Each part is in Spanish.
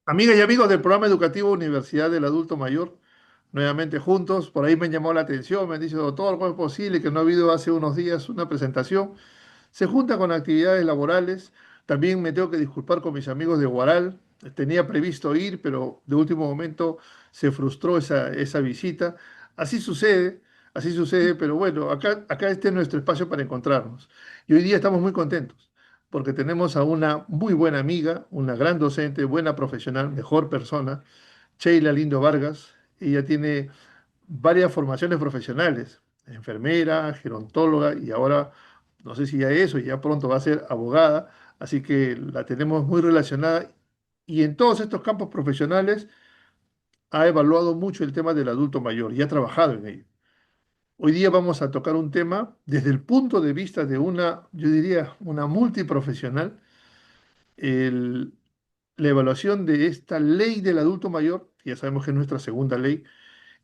Amigas y amigos del programa educativo Universidad del Adulto Mayor, nuevamente juntos, por ahí me llamó la atención, me han dicho, doctor, ¿cómo es posible que no ha habido hace unos días una presentación? Se junta con actividades laborales, también me tengo que disculpar con mis amigos de Guaral, tenía previsto ir, pero de último momento se frustró esa visita. Así sucede, pero bueno, acá este es nuestro espacio para encontrarnos. Y hoy día estamos muy contentos porque tenemos a una muy buena amiga, una gran docente, buena profesional, mejor persona, Sheila Lindo Vargas. Ella tiene varias formaciones profesionales, enfermera, gerontóloga y ahora no sé si ya eso, ya pronto va a ser abogada, así que la tenemos muy relacionada y en todos estos campos profesionales ha evaluado mucho el tema del adulto mayor y ha trabajado en ello. Hoy día vamos a tocar un tema desde el punto de vista de una, yo diría, una multiprofesional, el- la evaluación de esta ley del adulto mayor, que ya sabemos que es nuestra segunda ley,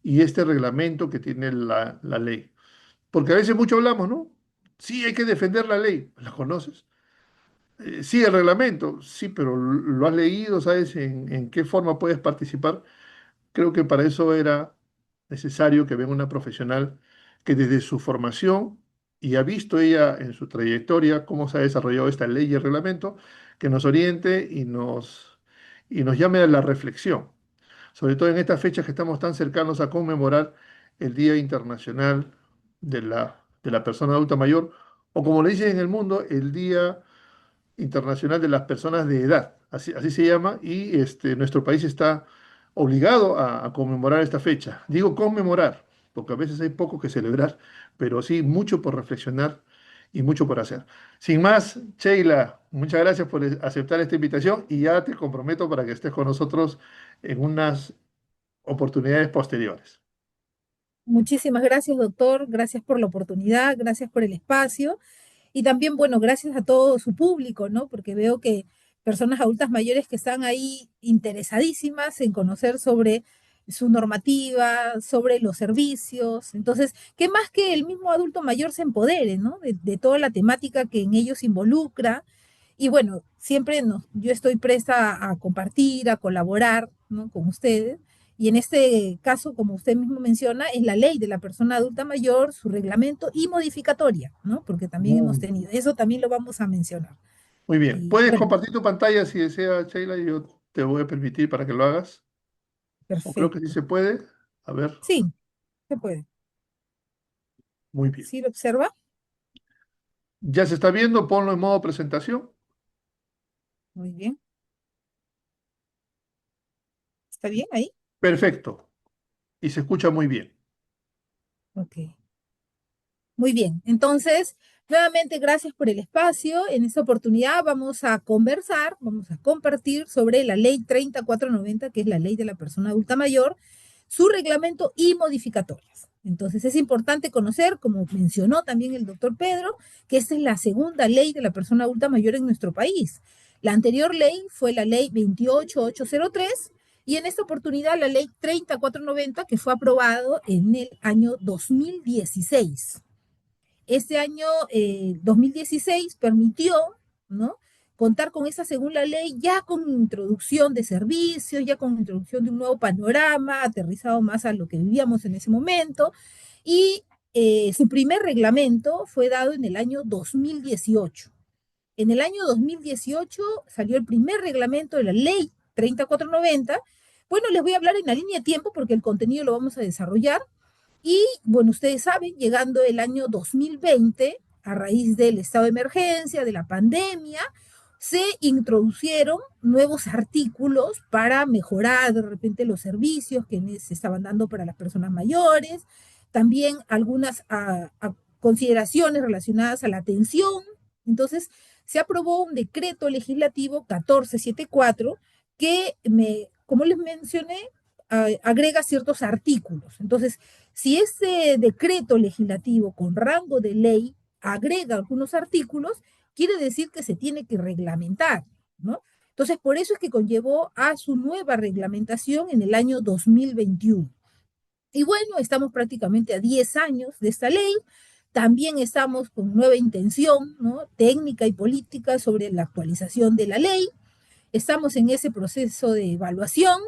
y este reglamento que tiene la ley. Porque a veces mucho hablamos, ¿no? Sí, hay que defender la ley. ¿La conoces? Sí, el reglamento. Sí, pero ¿lo has leído? ¿Sabes en qué forma puedes participar? Creo que para eso era necesario que venga una profesional que desde su formación y ha visto ella en su trayectoria cómo se ha desarrollado esta ley y el reglamento, que nos oriente y nos llame a la reflexión, sobre todo en estas fechas que estamos tan cercanos a conmemorar el Día Internacional de la Persona Adulta Mayor, o como le dicen en el mundo, el Día Internacional de las Personas de Edad, así se llama, y nuestro país está obligado a conmemorar esta fecha. Digo conmemorar, porque a veces hay poco que celebrar, pero sí mucho por reflexionar y mucho por hacer. Sin más, Sheila, muchas gracias por aceptar esta invitación y ya te comprometo para que estés con nosotros en unas oportunidades posteriores. Muchísimas gracias, doctor. Gracias por la oportunidad, gracias por el espacio y también, bueno, gracias a todo su público, ¿no? Porque veo que personas adultas mayores que están ahí interesadísimas en conocer sobre su normativa, sobre los servicios. Entonces, ¿qué más que el mismo adulto mayor se empodere, ¿no? De toda la temática que en ellos involucra. Y bueno, siempre yo estoy presta a compartir, a colaborar, ¿no? Con ustedes. Y en este caso, como usted mismo menciona, es la ley de la persona adulta mayor, su reglamento y modificatoria, ¿no? Porque también hemos Muy, tenido, eso también lo vamos a mencionar. muy bien. Y Puedes bueno, compartir tu pantalla si deseas, Sheila, y yo te voy a permitir para que lo hagas. O creo que sí perfecto. se puede. A ver, Sí, se puede. muy bien. ¿Sí lo observa? Ya se está viendo, ponlo en modo presentación. Muy bien. ¿Está bien ahí? Perfecto. Y se escucha muy bien. Ok. Muy bien. Entonces, nuevamente, gracias por el espacio. En esta oportunidad vamos a conversar, vamos a compartir sobre la ley 3490, que es la ley de la persona adulta mayor, su reglamento y modificatorias. Entonces, es importante conocer, como mencionó también el doctor Pedro, que esta es la segunda ley de la persona adulta mayor en nuestro país. La anterior ley fue la ley 28803 y en esta oportunidad la ley 3490 que fue aprobado en el año 2016. Este año 2016 permitió, ¿no? Contar con esa segunda ley ya con introducción de servicios, ya con introducción de un nuevo panorama, aterrizado más a lo que vivíamos en ese momento. Y su primer reglamento fue dado en el año 2018. En el año 2018 salió el primer reglamento de la ley 3490. Bueno, les voy a hablar en la línea de tiempo porque el contenido lo vamos a desarrollar. Y bueno, ustedes saben, llegando el año 2020, a raíz del estado de emergencia, de la pandemia, se introdujeron nuevos artículos para mejorar de repente los servicios que se estaban dando para las personas mayores, también algunas consideraciones relacionadas a la atención. Entonces, se aprobó un decreto legislativo 1474 que, como les mencioné, agrega ciertos artículos. Entonces, si ese decreto legislativo con rango de ley agrega algunos artículos, quiere decir que se tiene que reglamentar, ¿no? Entonces, por eso es que conllevó a su nueva reglamentación en el año 2021. Y bueno, estamos prácticamente a 10 años de esta ley. También estamos con nueva intención, ¿no? Técnica y política sobre la actualización de la ley. estamos en ese proceso de evaluación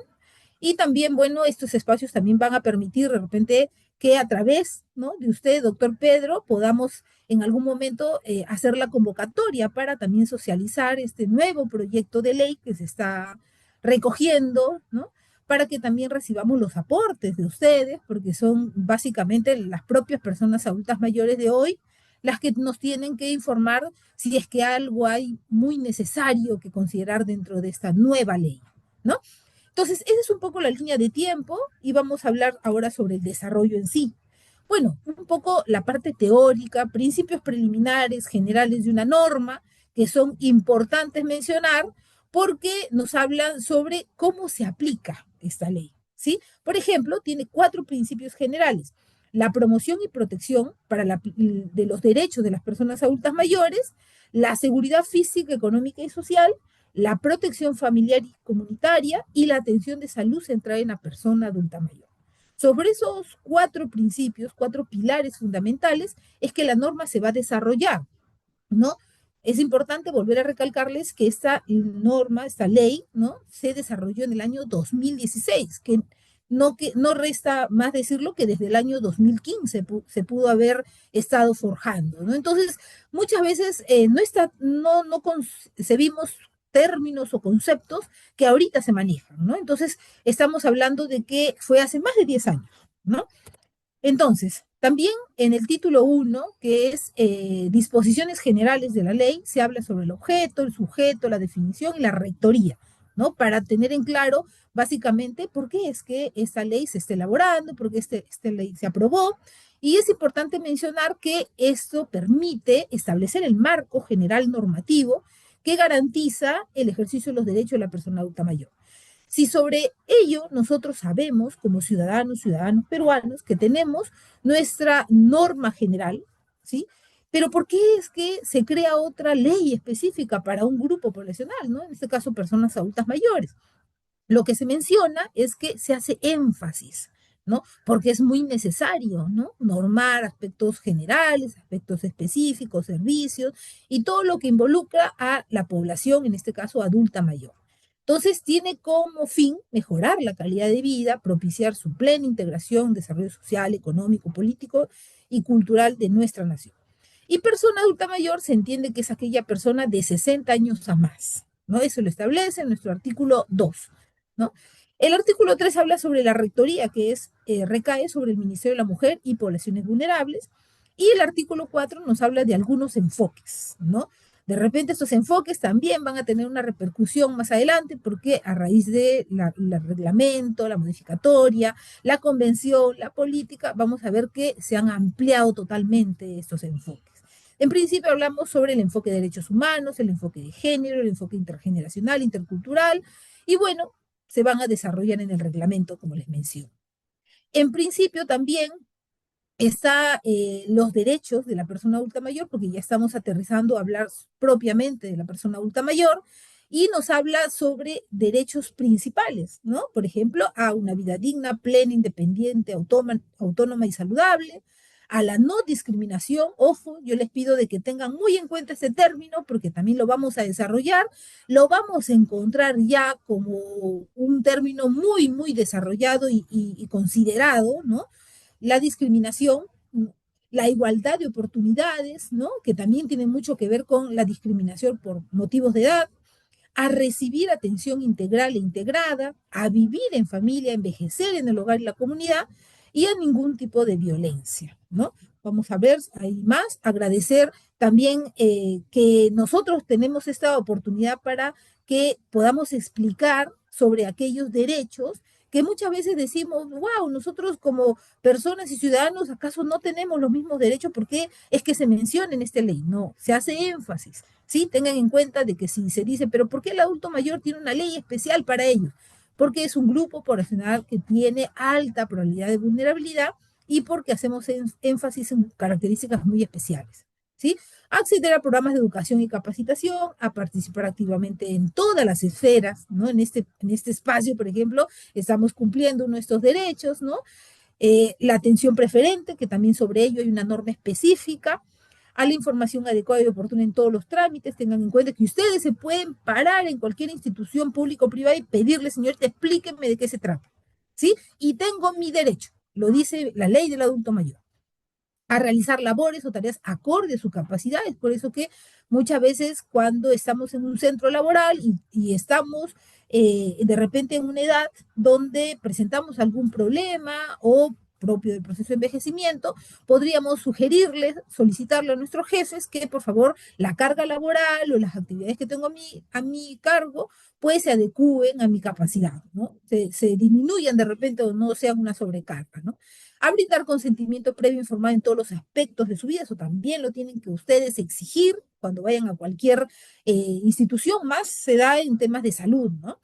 y también, bueno, estos espacios también van a permitir de repente que a través, ¿no?, de usted, doctor Pedro, podamos en algún momento hacer la convocatoria para también socializar este nuevo proyecto de ley que se está recogiendo, ¿no? Para que también recibamos los aportes de ustedes, porque son básicamente las propias personas adultas mayores de hoy las que nos tienen que informar si es que algo hay muy necesario que considerar dentro de esta nueva ley, ¿no? Entonces, esa es un poco la línea de tiempo y vamos a hablar ahora sobre el desarrollo en sí. Bueno, un poco la parte teórica, principios preliminares, generales de una norma, que son importantes mencionar porque nos hablan sobre cómo se aplica esta ley, ¿sí? Por ejemplo, tiene 4 principios generales. La promoción y protección de los derechos de las personas adultas mayores, la seguridad física, económica y social, la protección familiar y comunitaria y la atención de salud centrada en la persona adulta mayor. Sobre esos 4 principios, 4 pilares fundamentales, es que la norma se va a desarrollar, ¿no? Es importante volver a recalcarles que esta norma, esta ley, ¿no?, se desarrolló en el año 2016, que no resta más decirlo que desde el año 2015 se pudo haber estado forjando, ¿no? Entonces, muchas veces no concebimos términos o conceptos que ahorita se manejan, ¿no? Entonces, estamos hablando de que fue hace más de 10 años, ¿no? Entonces, también en el título 1, que es disposiciones generales de la ley, se habla sobre el objeto, el sujeto, la definición y la rectoría, ¿no? Para tener en claro básicamente por qué es que esta ley se está elaborando, por qué esta ley se aprobó. Y es importante mencionar que esto permite establecer el marco general normativo que garantiza el ejercicio de los derechos de la persona adulta mayor. Si sobre ello nosotros sabemos como ciudadanos peruanos, que tenemos nuestra norma general, ¿sí? Pero ¿por qué es que se crea otra ley específica para un grupo poblacional, ¿no? En este caso, personas adultas mayores. Lo que se menciona es que se hace énfasis, ¿no? Porque es muy necesario, ¿no?, normar aspectos generales, aspectos específicos, servicios y todo lo que involucra a la población, en este caso adulta mayor. Entonces, tiene como fin mejorar la calidad de vida, propiciar su plena integración, desarrollo social, económico, político y cultural de nuestra nación. Y persona adulta mayor se entiende que es aquella persona de 60 años a más, ¿no? Eso lo establece en nuestro artículo 2, ¿no? El artículo 3 habla sobre la rectoría, que recae sobre el Ministerio de la Mujer y Poblaciones Vulnerables, y el artículo 4 nos habla de algunos enfoques, ¿no? De repente estos enfoques también van a tener una repercusión más adelante porque a raíz de reglamento, la modificatoria, la convención, la política, vamos a ver que se han ampliado totalmente estos enfoques. En principio hablamos sobre el enfoque de derechos humanos, el enfoque de género, el enfoque intergeneracional, intercultural, y bueno, se van a desarrollar en el reglamento, como les menciono. En principio también está los derechos de la persona adulta mayor, porque ya estamos aterrizando a hablar propiamente de la persona adulta mayor, y nos habla sobre derechos principales, ¿no? Por ejemplo, a una vida digna, plena, independiente, autónoma y saludable, a la no discriminación. Ojo, yo les pido de que tengan muy en cuenta este término, porque también lo vamos a desarrollar, lo vamos a encontrar ya como un término muy, muy desarrollado y considerado, ¿no? La discriminación, la igualdad de oportunidades, ¿no?, que también tiene mucho que ver con la discriminación por motivos de edad, a recibir atención integral e integrada, a vivir en familia, a envejecer en el hogar y la comunidad, y a ningún tipo de violencia, ¿no? Vamos a ver, hay más, agradecer también que nosotros tenemos esta oportunidad para que podamos explicar sobre aquellos derechos que muchas veces decimos, wow, nosotros como personas y ciudadanos, ¿acaso no tenemos los mismos derechos? ¿Por qué es que se menciona en esta ley? No, se hace énfasis, ¿sí? Tengan en cuenta de que si se dice, pero ¿por qué el adulto mayor tiene una ley especial para ellos? Porque es un grupo poblacional que tiene alta probabilidad de vulnerabilidad y porque hacemos énfasis en características muy especiales, ¿sí? Acceder a programas de educación y capacitación, a participar activamente en todas las esferas, ¿no? En este espacio, por ejemplo, estamos cumpliendo nuestros derechos, ¿no? La atención preferente, que también sobre ello hay una norma específica, a la información adecuada y oportuna en todos los trámites. Tengan en cuenta que ustedes se pueden parar en cualquier institución pública o privada y pedirle, señorita, explíquenme de qué se trata, ¿sí? Y tengo mi derecho, lo dice la ley del adulto mayor, a realizar labores o tareas acorde a su capacidad. Es por eso que muchas veces cuando estamos en un centro laboral y estamos de repente en una edad donde presentamos algún problema o propio del proceso de envejecimiento, podríamos sugerirles, solicitarle a nuestros jefes que por favor la carga laboral o las actividades que tengo a mi cargo pues se adecúen a mi capacidad, ¿no? Se disminuyan de repente o no sean una sobrecarga, ¿no? A brindar consentimiento previo informado en todos los aspectos de su vida. Eso también lo tienen que ustedes exigir cuando vayan a cualquier institución, más se da en temas de salud, ¿no?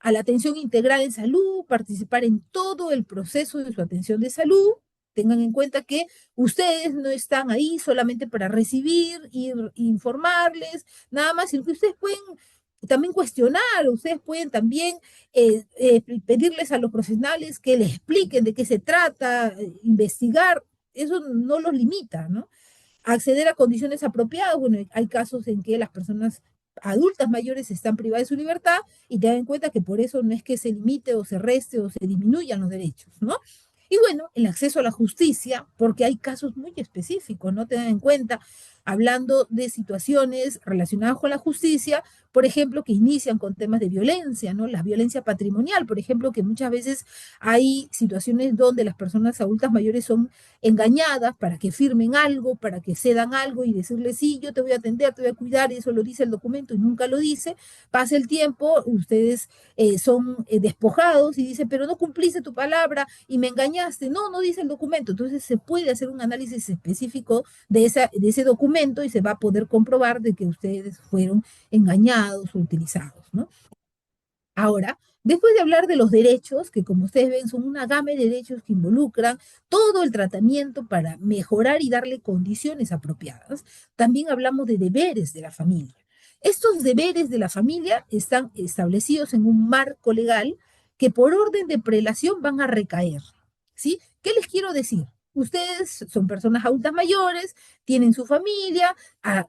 A la atención integral en salud, participar en todo el proceso de su atención de salud. Tengan en cuenta que ustedes no están ahí solamente para recibir, ir, informarles, nada más, sino que ustedes pueden también cuestionar, ustedes pueden también pedirles a los profesionales que les expliquen de qué se trata, investigar, eso no los limita, ¿no? Acceder a condiciones apropiadas. Bueno, hay casos en que las personas adultas mayores están privadas de su libertad y tengan en cuenta que por eso no es que se limite o se reste o se disminuyan los derechos, ¿no? Y bueno, el acceso a la justicia, porque hay casos muy específicos, ¿no? Tengan en cuenta, hablando de situaciones relacionadas con la justicia, por ejemplo, que inician con temas de violencia, ¿no? La violencia patrimonial, por ejemplo, que muchas veces hay situaciones donde las personas adultas mayores son engañadas para que firmen algo, para que cedan algo y decirle, sí, yo te voy a atender, te voy a cuidar, y eso lo dice el documento y nunca lo dice. Pasa el tiempo, ustedes son despojados y dicen, pero no cumpliste tu palabra y me engañaste. No, no dice el documento. Entonces se puede hacer un análisis específico de ese documento y se va a poder comprobar de que ustedes fueron engañados o utilizados, ¿no? Ahora, después de hablar de los derechos, que como ustedes ven son una gama de derechos que involucran todo el tratamiento para mejorar y darle condiciones apropiadas, también hablamos de deberes de la familia. Estos deberes de la familia están establecidos en un marco legal que por orden de prelación van a recaer, ¿sí? ¿Qué les quiero decir? Ustedes son personas adultas mayores, tienen su familia,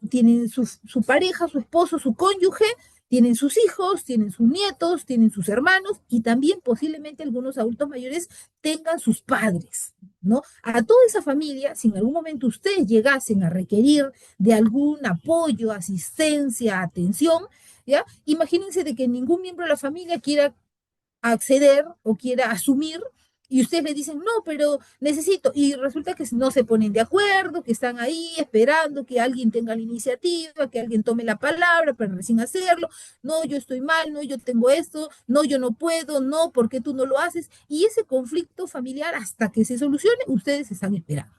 tienen su pareja, su esposo, su cónyuge, tienen sus hijos, tienen sus nietos, tienen sus hermanos y también posiblemente algunos adultos mayores tengan sus padres, ¿no? A toda esa familia, si en algún momento ustedes llegasen a requerir de algún apoyo, asistencia, atención, ¿ya? Imagínense de que ningún miembro de la familia quiera acceder o quiera asumir y ustedes le dicen, no, pero necesito, y resulta que no se ponen de acuerdo, que están ahí esperando que alguien tenga la iniciativa, que alguien tome la palabra para recién hacerlo, no, yo estoy mal, no, yo tengo esto, no, yo no puedo, no, ¿por qué tú no lo haces? Y ese conflicto familiar hasta que se solucione, ustedes están esperando.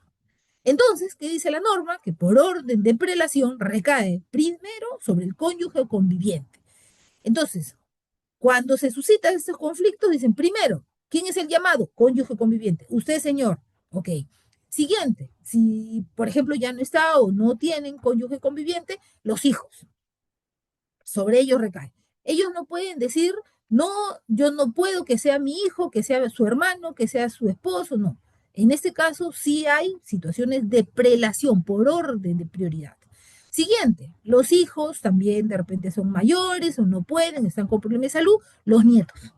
Entonces, ¿qué dice la norma? Que por orden de prelación recae primero sobre el cónyuge o conviviente. Entonces, cuando se suscitan estos conflictos, dicen, primero, ¿quién es el llamado? Cónyuge conviviente. Usted, señor. Ok. Siguiente, si por ejemplo ya no está o no tienen cónyuge conviviente, los hijos. Sobre ellos recae. Ellos no pueden decir, no, yo no puedo que sea mi hijo, que sea su hermano, que sea su esposo, no. En este caso sí hay situaciones de prelación por orden de prioridad. Siguiente, los hijos también de repente son mayores o no pueden, están con problemas de salud, los nietos,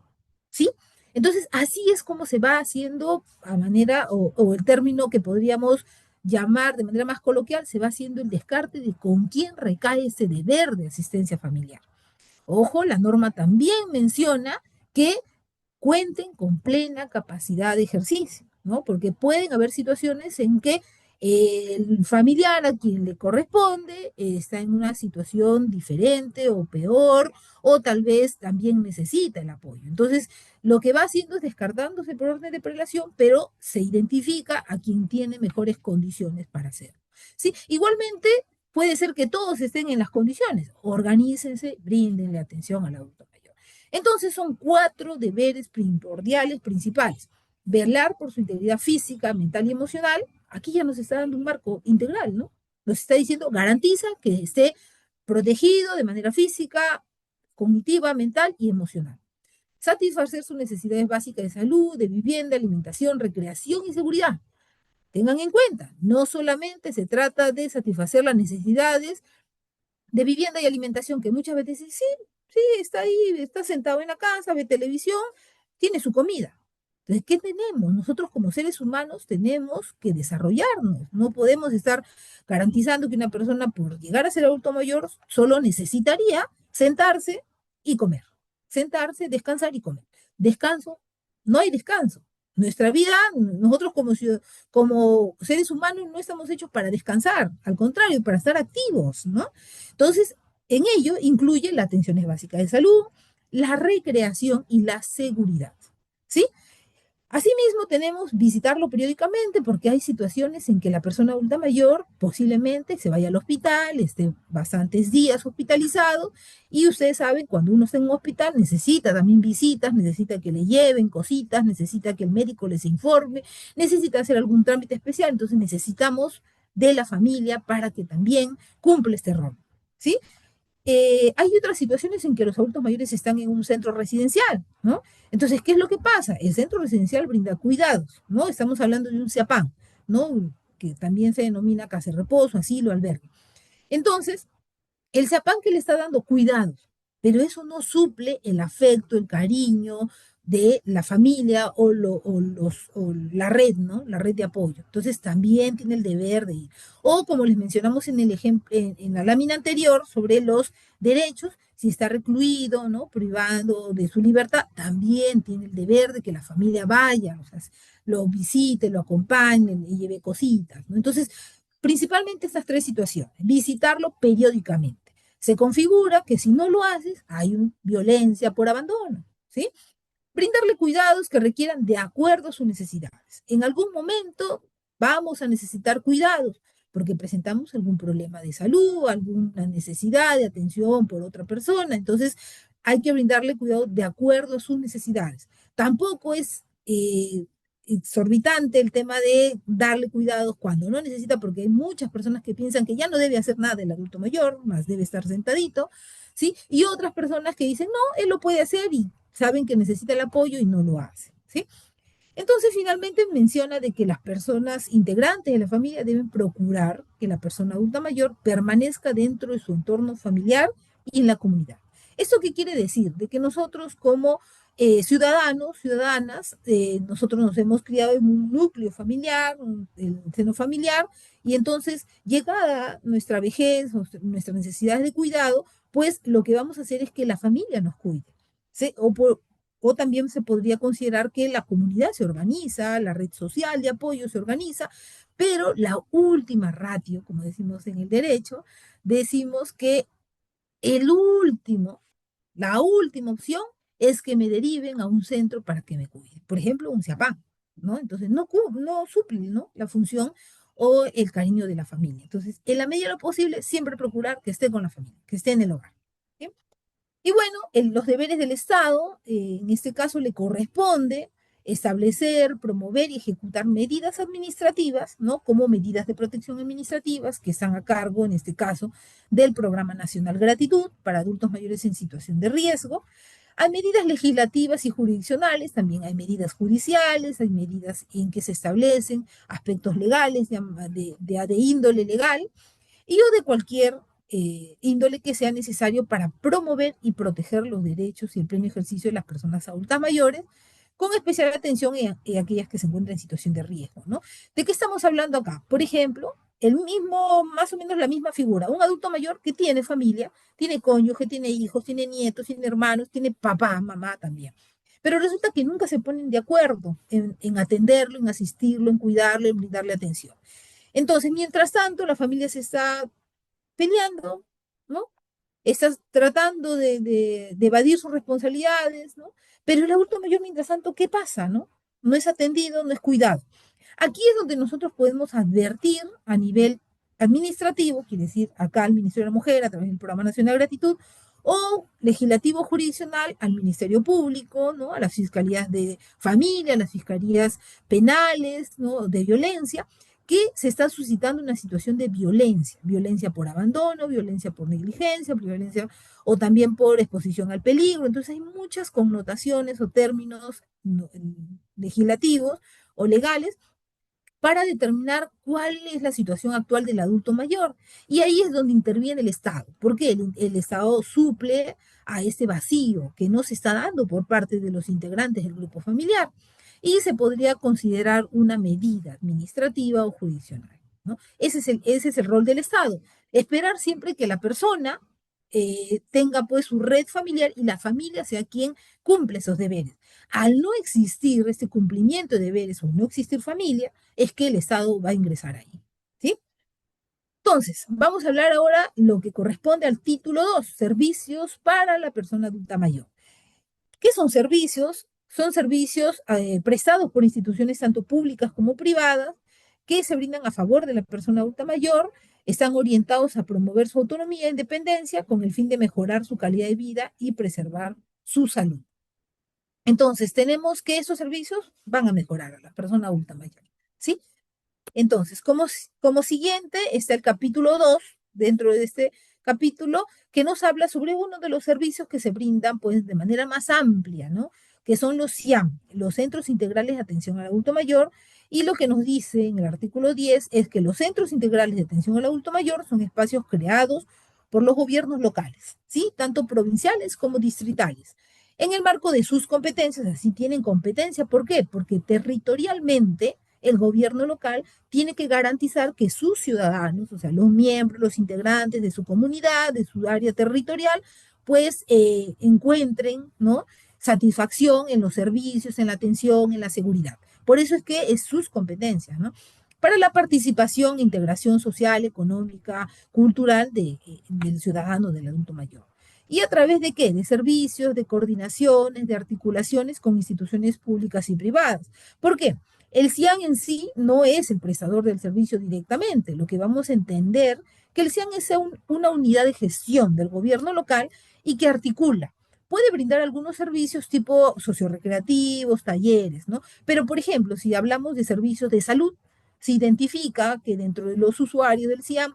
¿sí? Entonces, así es como se va haciendo a manera, o el término que podríamos llamar de manera más coloquial, se va haciendo el descarte de con quién recae ese deber de asistencia familiar. Ojo, la norma también menciona que cuenten con plena capacidad de ejercicio, ¿no? Porque pueden haber situaciones en que el familiar a quien le corresponde está en una situación diferente o peor, o tal vez también necesita el apoyo. Entonces, lo que va haciendo es descartándose por orden de prelación, pero se identifica a quien tiene mejores condiciones para hacerlo. ¿Sí? Igualmente, puede ser que todos estén en las condiciones. Organícense, bríndenle atención al adulto mayor. Entonces son 4 deberes primordiales principales. Velar por su integridad física, mental y emocional. Aquí ya nos está dando un marco integral, ¿no? Nos está diciendo, garantiza que esté protegido de manera física, cognitiva, mental y emocional. Satisfacer sus necesidades básicas de salud, de vivienda, alimentación, recreación y seguridad. Tengan en cuenta, no solamente se trata de satisfacer las necesidades de vivienda y alimentación, que muchas veces dicen, sí, sí, está ahí, está sentado en la casa, ve televisión, tiene su comida. Entonces, ¿qué tenemos? Nosotros como seres humanos tenemos que desarrollarnos. No podemos estar garantizando que una persona por llegar a ser adulto mayor solo necesitaría sentarse y comer. Sentarse, descansar y comer. Descanso, no hay descanso. Nuestra vida, nosotros como seres humanos no estamos hechos para descansar, al contrario, para estar activos, ¿no? Entonces, en ello incluye las atenciones básicas de salud, la recreación y la seguridad. ¿Sí? Asimismo, tenemos visitarlo periódicamente porque hay situaciones en que la persona adulta mayor posiblemente se vaya al hospital, esté bastantes días hospitalizado y ustedes saben, cuando uno está en un hospital necesita también visitas, necesita que le lleven cositas, necesita que el médico les informe, necesita hacer algún trámite especial, entonces necesitamos de la familia para que también cumpla este rol. ¿Sí? Hay otras situaciones en que los adultos mayores están en un centro residencial, ¿no? Entonces, ¿qué es lo que pasa? El centro residencial brinda cuidados, ¿no? Estamos hablando de un CIAPAN, ¿no? Que también se denomina casa de reposo, asilo, albergue. Entonces, el CIAPAN que le está dando cuidados, pero eso no suple el afecto, el cariño de la familia o la red, ¿no? La red de apoyo. Entonces también tiene el deber de ir. O como les mencionamos en el ejemplo, en la lámina anterior sobre los derechos, si está recluido, ¿no? Privado de su libertad, también tiene el deber de que la familia vaya, o sea, lo visite, lo acompañe y lleve cositas, ¿no? Entonces, principalmente estas tres situaciones, visitarlo periódicamente. Se configura que si no lo haces, hay violencia por abandono, ¿sí? Brindarle cuidados que requieran de acuerdo a sus necesidades. En algún momento vamos a necesitar cuidados porque presentamos algún problema de salud, alguna necesidad de atención por otra persona, entonces hay que brindarle cuidado de acuerdo a sus necesidades. Tampoco es exorbitante el tema de darle cuidados cuando no necesita, porque hay muchas personas que piensan que ya no debe hacer nada el adulto mayor, más debe estar sentadito, ¿sí? Y otras personas que dicen, no, él lo puede hacer y saben que necesita el apoyo y no lo hace, ¿sí? Entonces, finalmente menciona de que las personas integrantes de la familia deben procurar que la persona adulta mayor permanezca dentro de su entorno familiar y en la comunidad. ¿Esto qué quiere decir? De que nosotros como ciudadanos, ciudadanas, nosotros nos hemos criado en un núcleo familiar, el seno familiar, y entonces, llegada nuestra vejez, nuestras necesidades de cuidado, pues lo que vamos a hacer es que la familia nos cuide. ¿Sí? O también se podría considerar que la comunidad se organiza, la red social de apoyo se organiza, pero la última ratio, como decimos en el derecho, decimos que el último, la última opción es que me deriven a un centro para que me cuide. Por ejemplo, un CIAPAN, ¿no? Entonces no suple, ¿no? La función o el cariño de la familia. Entonces, en la medida de lo posible, siempre procurar que esté con la familia, que esté en el hogar. ¿Sí? Y bueno, los deberes del Estado, en este caso le corresponde establecer, promover y ejecutar medidas administrativas, ¿no? Como medidas de protección administrativas que están a cargo, en este caso, del Programa Nacional Gratitud para adultos mayores en situación de riesgo. Hay medidas legislativas y jurisdiccionales, también hay medidas judiciales, hay medidas en que se establecen aspectos legales de índole legal y o de cualquier índole que sea necesario para promover y proteger los derechos y el pleno ejercicio de las personas adultas mayores, con especial atención en aquellas que se encuentran en situación de riesgo, ¿no? ¿De qué estamos hablando acá? Por ejemplo, el mismo, más o menos la misma figura, un adulto mayor que tiene familia, tiene cónyuge, tiene hijos, tiene nietos, tiene hermanos, tiene papá, mamá también. Pero resulta que nunca se ponen de acuerdo en atenderlo, en asistirlo, en cuidarlo, en brindarle atención. Entonces, mientras tanto, la familia se está peleando, ¿no? Estás tratando de evadir sus responsabilidades, ¿no? Pero el adulto mayor, mientras tanto, ¿qué pasa, no? No es atendido, no es cuidado. Aquí es donde nosotros podemos advertir a nivel administrativo, quiere decir acá al Ministerio de la Mujer a través del Programa Nacional de Gratitud, o legislativo jurisdiccional al Ministerio Público, ¿no? A las fiscalías de familia, a las fiscalías penales, ¿no? De violencia, que se está suscitando una situación de violencia, violencia por abandono, violencia por negligencia, violencia o también por exposición al peligro. Entonces hay muchas connotaciones o términos legislativos o legales para determinar cuál es la situación actual del adulto mayor. Y ahí es donde interviene el Estado, porque el Estado suple a ese vacío que no se está dando por parte de los integrantes del grupo familiar y se podría considerar una medida administrativa o jurisdiccional, ¿no? Ese es el rol del Estado, esperar siempre que la persona tenga pues su red familiar y la familia sea quien cumple esos deberes. Al no existir este cumplimiento de deberes o no existir familia, es que el Estado va a ingresar ahí, ¿sí? Entonces, vamos a hablar ahora lo que corresponde al título 2, servicios para la persona adulta mayor. ¿Qué son servicios? Son servicios prestados por instituciones tanto públicas como privadas que se brindan a favor de la persona adulta mayor, están orientados a promover su autonomía e independencia con el fin de mejorar su calidad de vida y preservar su salud. Entonces, tenemos que esos servicios van a mejorar a la persona adulta mayor, ¿sí? Entonces, como siguiente está el capítulo 2 dentro de este capítulo, que nos habla sobre uno de los servicios que se brindan pues de manera más amplia, ¿no? Que son los CIAM, los Centros Integrales de Atención al Adulto Mayor, y lo que nos dice en el artículo 10 es que los Centros Integrales de Atención al Adulto Mayor son espacios creados por los gobiernos locales, ¿sí? Tanto provinciales como distritales. En el marco de sus competencias, así tienen competencia, ¿por qué? Porque territorialmente el gobierno local tiene que garantizar que sus ciudadanos, o sea, los miembros, los integrantes de su comunidad, de su área territorial, pues encuentren, ¿no? Satisfacción en los servicios, en la atención, en la seguridad. Por eso es que es sus competencias, ¿no? Para la participación, integración social, económica, cultural del ciudadano, del adulto mayor. ¿Y a través de qué? De servicios, de coordinaciones, de articulaciones con instituciones públicas y privadas. ¿Por qué? El CIAN en sí no es el prestador del servicio directamente. Lo que vamos a entender que el CIAN es una unidad de gestión del gobierno local y que articula. Puede brindar algunos servicios tipo sociorecreativos, talleres, ¿no? Pero, por ejemplo, si hablamos de servicios de salud, se identifica que dentro de los usuarios del CIAM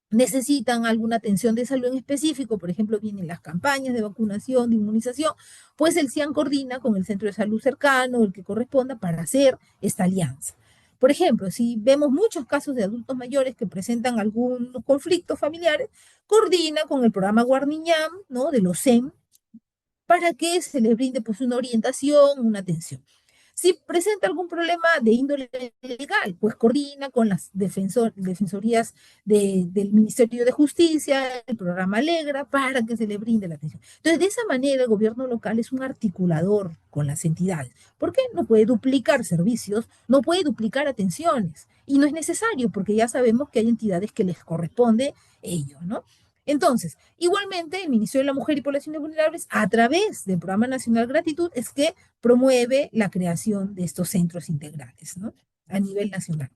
necesitan alguna atención de salud en específico, por ejemplo, vienen las campañas de vacunación, de inmunización, pues el CIAN coordina con el centro de salud cercano, el que corresponda, para hacer esta alianza. Por ejemplo, si vemos muchos casos de adultos mayores que presentan algún conflicto familiar, coordina con el programa Guarniñam, ¿no? De los CEM, para que se les brinde pues una orientación, una atención. Si presenta algún problema de índole legal, pues coordina con las defensorías del Ministerio de Justicia, el programa Alegra, para que se le brinde la atención. Entonces, de esa manera, el gobierno local es un articulador con las entidades. ¿Por qué? No puede duplicar servicios, no puede duplicar atenciones. Y no es necesario, porque ya sabemos que hay entidades que les corresponde ello, ¿no? Entonces, igualmente, el Ministerio de la Mujer y Poblaciones Vulnerables, a través del Programa Nacional Gratitud, es que promueve la creación de estos centros integrales, ¿no? A nivel nacional.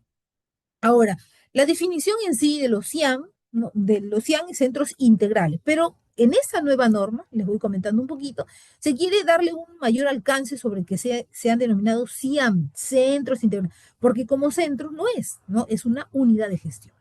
Ahora, la definición en sí de los CIAM, ¿no? De los CIAM es centros integrales, pero en esta nueva norma, les voy comentando un poquito, se quiere darle un mayor alcance sobre que sean denominados CIAM, centros integrales, porque como centro no es, ¿no? Es una unidad de gestión.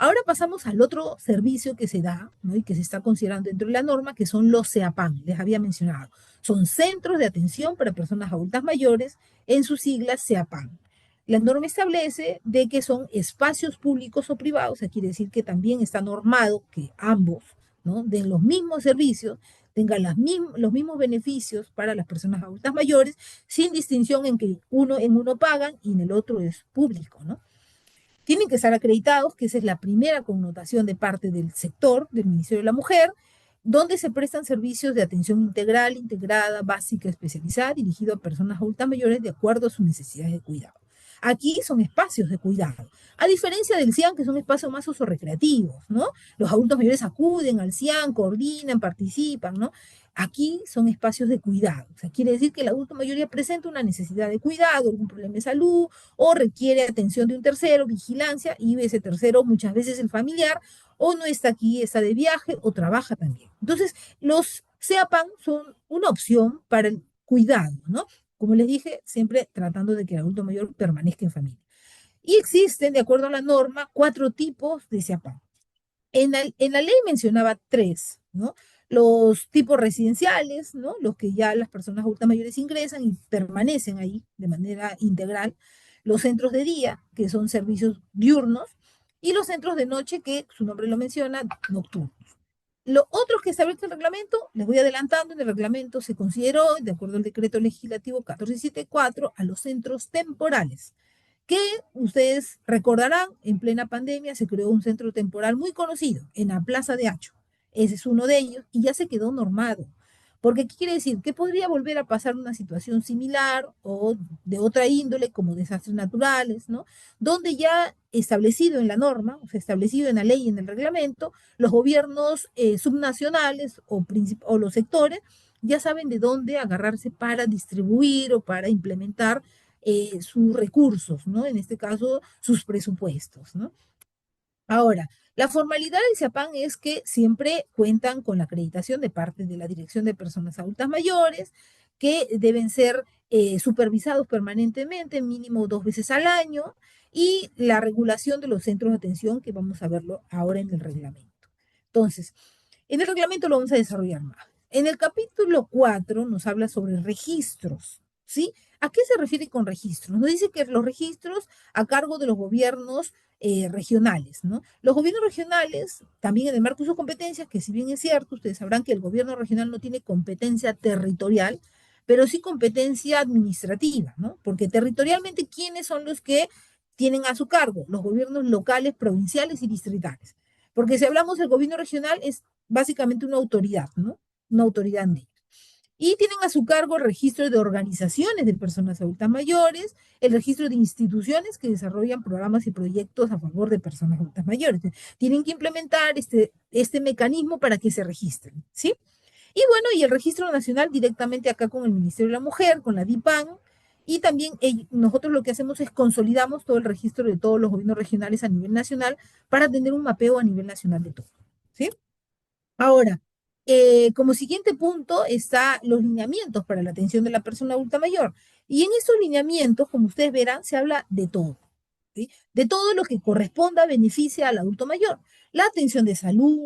Ahora pasamos al otro servicio que se da, ¿no? Y que se está considerando dentro de la norma, que son los CEAPAN, les había mencionado. Son centros de atención para personas adultas mayores, en sus siglas CEAPAN. La norma establece de que son espacios públicos o privados, o sea, quiere decir que también está normado que ambos, ¿no? Den los mismos servicios, tengan los mismos beneficios para las personas adultas mayores, sin distinción en que en uno pagan y en el otro es público, ¿no? Tienen que estar acreditados, que esa es la primera connotación de parte del sector, del Ministerio de la Mujer, donde se prestan servicios de atención integral, integrada, básica, especializada, dirigido a personas adultas mayores de acuerdo a sus necesidades de cuidado. Aquí son espacios de cuidado, a diferencia del CIAN, que son espacios más recreativos, ¿no? Los adultos mayores acuden al CIAN, coordinan, participan, ¿no? Aquí son espacios de cuidado, o sea, quiere decir que el adulto mayor ya presenta una necesidad de cuidado, algún problema de salud, o requiere atención de un tercero, vigilancia, y ese tercero muchas veces el familiar, o no está aquí, está de viaje, o trabaja también. Entonces, los CEAPAN son una opción para el cuidado, ¿no? Como les dije, siempre tratando de que el adulto mayor permanezca en familia. Y existen, de acuerdo a la norma, 4 tipos de CEAPAN. En la ley mencionaba 3, ¿no? Los tipos residenciales, ¿no? Los que ya las personas adultas mayores ingresan y permanecen ahí de manera integral. los centros de día, que son servicios diurnos, y los centros de noche, que su nombre lo menciona, nocturnos. Lo otro que establece el reglamento, les voy adelantando, en el reglamento se consideró, de acuerdo al decreto legislativo 1474, a los centros temporales, que ustedes recordarán, en plena pandemia se creó un centro temporal muy conocido en la Plaza de Hacho. Ese es uno de ellos y ya se quedó normado. Porque ¿qué quiere decir? Que podría volver a pasar una situación similar o de otra índole, como desastres naturales, ¿no? Donde ya establecido en la norma, o sea, establecido en la ley y en el reglamento, los gobiernos subnacionales o los sectores ya saben de dónde agarrarse para distribuir o para implementar sus recursos, ¿no? En este caso, sus presupuestos, ¿no? Ahora, la formalidad del CIAPAN es que siempre cuentan con la acreditación de parte de la Dirección de Personas Adultas Mayores, que deben ser supervisados permanentemente, mínimo 2 veces al año, y la regulación de los centros de atención, que vamos a verlo ahora en el reglamento. Entonces, en el reglamento lo vamos a desarrollar más. En el capítulo 4 nos habla sobre registros, ¿sí? ¿A qué se refiere con registros? Nos dice que los registros a cargo de los gobiernos regionales, ¿no? Los gobiernos regionales, también en el marco de sus competencias, que si bien es cierto, ustedes sabrán que el gobierno regional no tiene competencia territorial, pero sí competencia administrativa, ¿no? Porque territorialmente, ¿quiénes son los que tienen a su cargo? Los gobiernos locales, provinciales y distritales. Porque si hablamos del gobierno regional, es básicamente una autoridad, ¿no? Una autoridad andina. Y tienen a su cargo el registro de organizaciones de personas adultas mayores, el registro de instituciones que desarrollan programas y proyectos a favor de personas adultas mayores. Tienen que implementar este mecanismo para que se registren, ¿sí? Y bueno, y el registro nacional directamente acá con el Ministerio de la Mujer, con la DIPAN, y también nosotros lo que hacemos es consolidamos todo el registro de todos los gobiernos regionales a nivel nacional para tener un mapeo a nivel nacional de todo, ¿sí? Ahora, como siguiente punto está los lineamientos para la atención de la persona adulta mayor. Y en estos lineamientos, como ustedes verán, se habla de todo, ¿sí? De todo lo que corresponda, beneficia al adulto mayor. La atención de salud,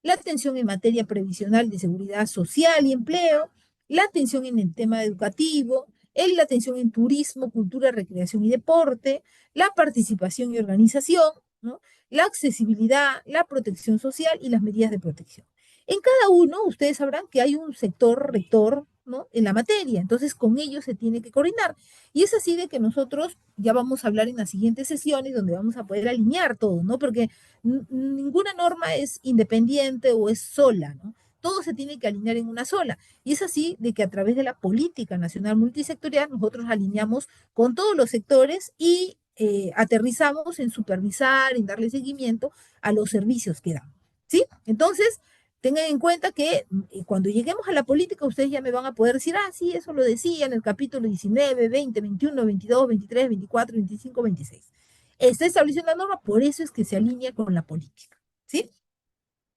la atención en materia previsional de seguridad social y empleo, la atención en el tema educativo, la atención en turismo, cultura, recreación y deporte, la participación y organización, ¿no? La accesibilidad, la protección social y las medidas de protección. En cada uno, ustedes sabrán que hay un sector rector, ¿no? En la materia, entonces con ellos se tiene que coordinar. Y es así de que nosotros ya vamos a hablar en las siguientes sesiones donde vamos a poder alinear todo, ¿no? Porque ninguna norma es independiente o es sola, ¿no? Todo se tiene que alinear en una sola. Y es así de que a través de la política nacional multisectorial nosotros alineamos con todos los sectores y aterrizamos en supervisar, en darle seguimiento a los servicios que dan. ¿Sí? Entonces, tengan en cuenta que cuando lleguemos a la política, ustedes ya me van a poder decir, ah, sí, eso lo decía en el capítulo 19, 20, 21, 22, 23, 24, 25, 26. Está estableciendo la norma, por eso es que se alinea con la política. ¿Sí?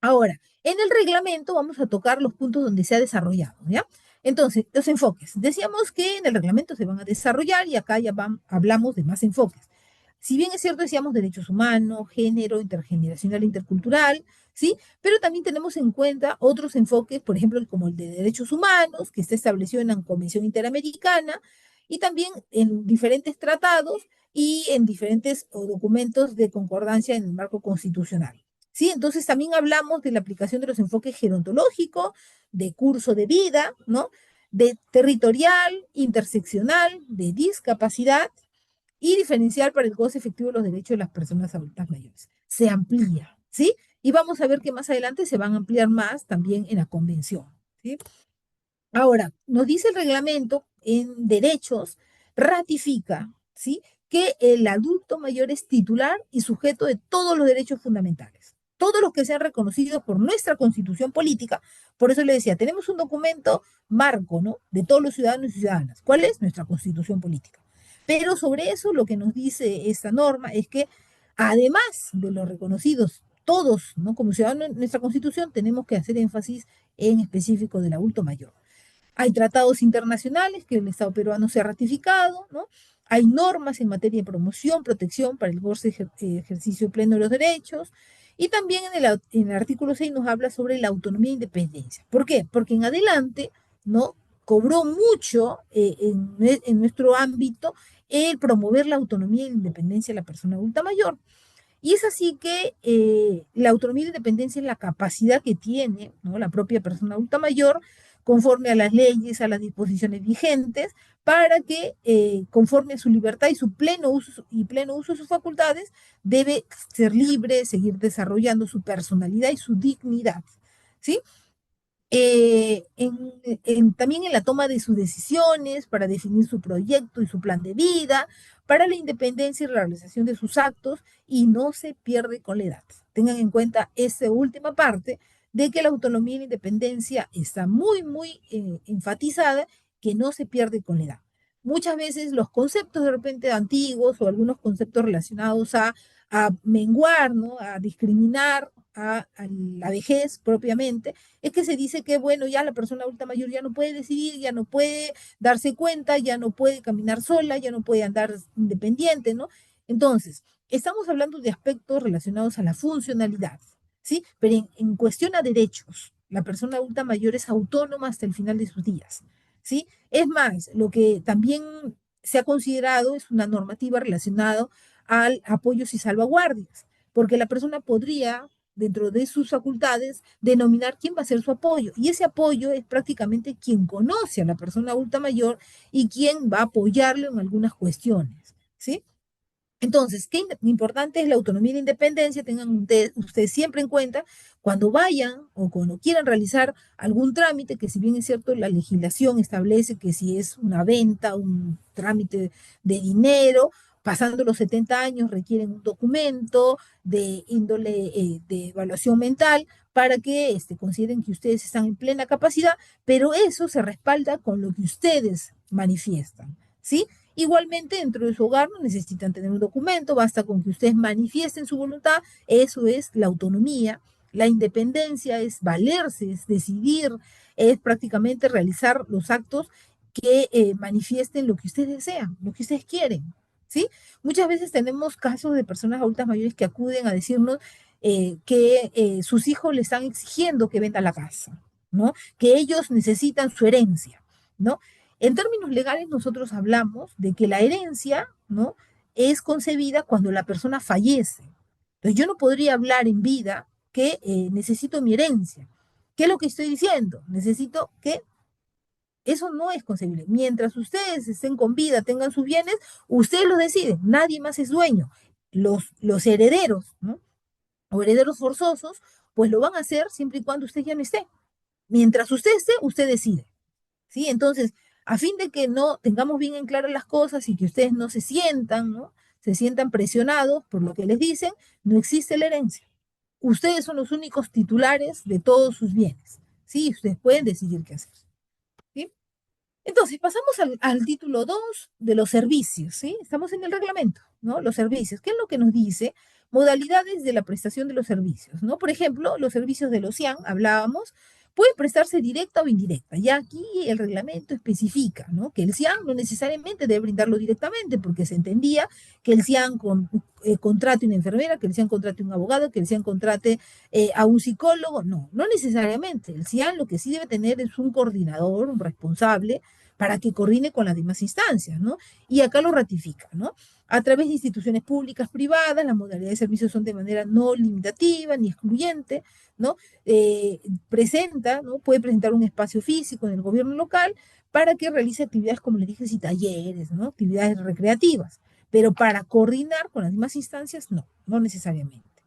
Ahora, en el reglamento vamos a tocar los puntos donde se ha desarrollado, ¿ya? Entonces, los enfoques. Decíamos que en el reglamento se van a desarrollar y acá ya hablamos de más enfoques. Si bien es cierto, decíamos derechos humanos, género, intergeneracional, intercultural, ¿sí? Pero también tenemos en cuenta otros enfoques, por ejemplo, como el de derechos humanos, que está establecido en la Convención Interamericana, y también en diferentes tratados y en diferentes documentos de concordancia en el marco constitucional. ¿Sí? Entonces también hablamos de la aplicación de los enfoques gerontológicos, de curso de vida, ¿no? De territorial, interseccional, de discapacidad, y diferencial para el goce efectivo de los derechos de las personas adultas mayores. Se amplía, ¿sí? Y vamos a ver que más adelante se van a ampliar más también en la convención, ¿sí? Ahora, nos dice el reglamento en derechos, ratifica, ¿sí? Que el adulto mayor es titular y sujeto de todos los derechos fundamentales, todos los que sean reconocidos por nuestra constitución política. Por eso le decía, tenemos un documento marco, ¿no? De todos los ciudadanos y ciudadanas. ¿Cuál es? Nuestra constitución política. Pero sobre eso lo que nos dice esta norma es que además de los reconocidos todos, ¿no? Como ciudadanos en nuestra constitución, tenemos que hacer énfasis en específico del adulto mayor. Hay tratados internacionales que el Estado peruano se ha ratificado, ¿no? Hay normas en materia de promoción, protección para el goce ejercicio pleno de los derechos. Y también en el artículo 6 nos habla sobre la autonomía e independencia. ¿Por qué? Porque en adelante, ¿no? cobró mucho en nuestro ámbito el promover la autonomía y la independencia de la persona adulta mayor. Y es así que la autonomía y la independencia es la capacidad que tiene, ¿no?, la propia persona adulta mayor, conforme a las leyes, a las disposiciones vigentes, para que, conforme a su libertad y pleno uso de sus facultades, debe ser libre, seguir desarrollando su personalidad y su dignidad. ¿Sí? También en la toma de sus decisiones, para definir su proyecto y su plan de vida, para la independencia y realización de sus actos, y no se pierde con la edad. Tengan en cuenta esa última parte de que la autonomía y la independencia está muy, muy enfatizada, que no se pierde con la edad. Muchas veces los conceptos de repente antiguos o algunos conceptos relacionados a menguar, ¿no?, a discriminar a la vejez propiamente, es que se dice que, bueno, ya la persona adulta mayor ya no puede decidir, ya no puede darse cuenta, ya no puede caminar sola, ya no puede andar independiente, ¿no? Entonces, estamos hablando de aspectos relacionados a la funcionalidad, ¿sí? Pero en cuestión a derechos, la persona adulta mayor es autónoma hasta el final de sus días, ¿sí? Es más, lo que también se ha considerado es una normativa relacionada al apoyos y salvaguardias, porque la persona podría, dentro de sus facultades, denominar quién va a ser su apoyo. Y ese apoyo es prácticamente quien conoce a la persona adulta mayor y quien va a apoyarle en algunas cuestiones. ¿Sí? Entonces, qué importante es la autonomía y la independencia. Tengan ustedes siempre en cuenta cuando vayan o cuando quieran realizar algún trámite, que si bien es cierto, la legislación establece que si es una venta, un trámite de dinero, pasando los 70 años requieren un documento de índole de evaluación mental para que consideren que ustedes están en plena capacidad, pero eso se respalda con lo que ustedes manifiestan, ¿sí? Igualmente, dentro de su hogar no necesitan tener un documento, basta con que ustedes manifiesten su voluntad. Eso es la autonomía. La independencia es valerse, es decidir, es prácticamente realizar los actos que manifiesten lo que ustedes desean, lo que ustedes quieren. ¿Sí? Muchas veces tenemos casos de personas adultas mayores que acuden a decirnos que sus hijos le están exigiendo que venda la casa, ¿no? Que ellos necesitan su herencia, ¿no? En términos legales, nosotros hablamos de que la herencia, ¿no?, es concebida cuando la persona fallece. Entonces, yo no podría hablar en vida que necesito mi herencia. ¿Qué es lo que estoy diciendo? Necesito que eso no es concebible. Mientras ustedes estén con vida, tengan sus bienes, ustedes los deciden. Nadie más es dueño. Los herederos, ¿no?, o herederos forzosos, pues lo van a hacer siempre y cuando usted ya no esté. Mientras usted esté, usted decide. ¿Sí? Entonces, a fin de que no tengamos bien en claro las cosas y que ustedes no se sientan, ¿no?, se sientan presionados por lo que les dicen, no existe la herencia. Ustedes son los únicos titulares de todos sus bienes. ¿Sí? Ustedes pueden decidir qué hacer. ¿Sí? Entonces, pasamos al título 2 de los servicios, ¿sí? Estamos en el reglamento, ¿no? Los servicios. ¿Qué es lo que nos dice? Modalidades de la prestación de los servicios, ¿no? Por ejemplo, los servicios de los CIAN, hablábamos, pueden prestarse directa o indirecta. Ya aquí el reglamento especifica, ¿no?, que el CIAN no necesariamente debe brindarlo directamente, porque se entendía que el CIAN contrate una enfermera, que el CIAN contrate un abogado, que el CIAN contrate a un psicólogo. No, no necesariamente. El CIAN lo que sí debe tener es un coordinador, un responsable, para que coordine con las demás instancias, ¿no? Y acá lo ratifica, ¿no? A través de instituciones públicas, privadas, las modalidades de servicios son de manera no limitativa ni excluyente, ¿no? Presenta, ¿no?, puede presentar un espacio físico en el gobierno local para que realice actividades, como les dije, y talleres, ¿no?, actividades recreativas, pero para coordinar con las demás instancias, no, no necesariamente.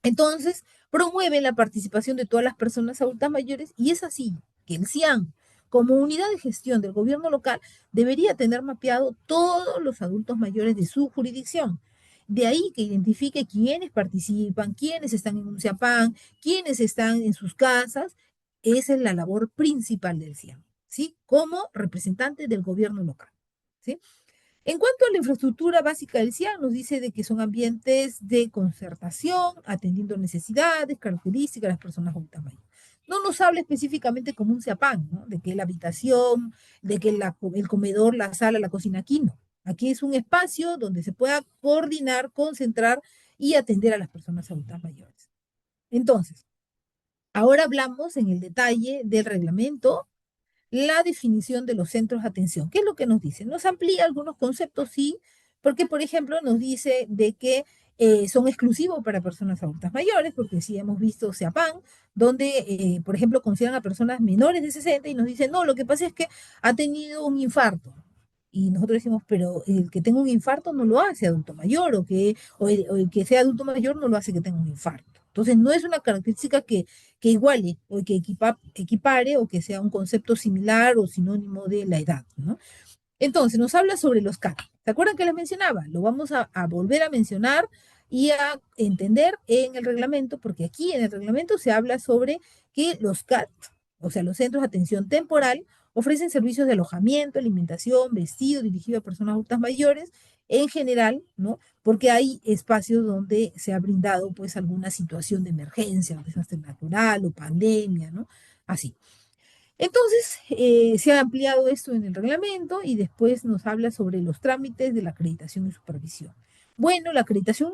Entonces, promueven la participación de todas las personas adultas mayores, y es así que el CIAN, como unidad de gestión del gobierno local, debería tener mapeado todos los adultos mayores de su jurisdicción. De ahí que identifique quiénes participan, quiénes están en un CIAPAN, quiénes están en sus casas. Esa es la labor principal del CIAN, ¿sí? Como representante del gobierno local, ¿sí? En cuanto a la infraestructura básica del CIAN, nos dice de que son ambientes de concertación, atendiendo necesidades, características de las personas adultas mayores. No nos habla específicamente como un CIAPAN, ¿no?, de que la habitación, de que el comedor, la sala, la cocina, aquí no. Aquí es un espacio donde se pueda coordinar, concentrar y atender a las personas adultas mayores. Entonces, ahora hablamos en el detalle del reglamento la definición de los centros de atención. ¿Qué es lo que nos dice? Nos amplía algunos conceptos, sí, porque, por ejemplo, nos dice de que son exclusivos para personas adultas mayores, porque sí hemos visto CEAPAN, donde, por ejemplo, consideran a personas menores de 60 y nos dicen, no, lo que pasa es que ha tenido un infarto. Y nosotros decimos, pero el que tenga un infarto no lo hace adulto mayor, o el que sea adulto mayor no lo hace que tenga un infarto. Entonces, no es una característica que iguale o que equipare o que sea un concepto similar o sinónimo de la edad, ¿no? Entonces, nos habla sobre los CAT. ¿Se acuerdan que les mencionaba? Lo vamos a volver a mencionar y a entender en el reglamento, porque aquí en el reglamento se habla sobre que los CAT, o sea, los centros de atención temporal, ofrecen servicios de alojamiento, alimentación, vestido dirigido a personas adultas mayores en general, ¿no? Porque hay espacios donde se ha brindado pues alguna situación de emergencia, un desastre natural o pandemia, ¿no? Así. Entonces, se ha ampliado esto en el reglamento y después nos habla sobre los trámites de la acreditación y supervisión. Bueno, la acreditación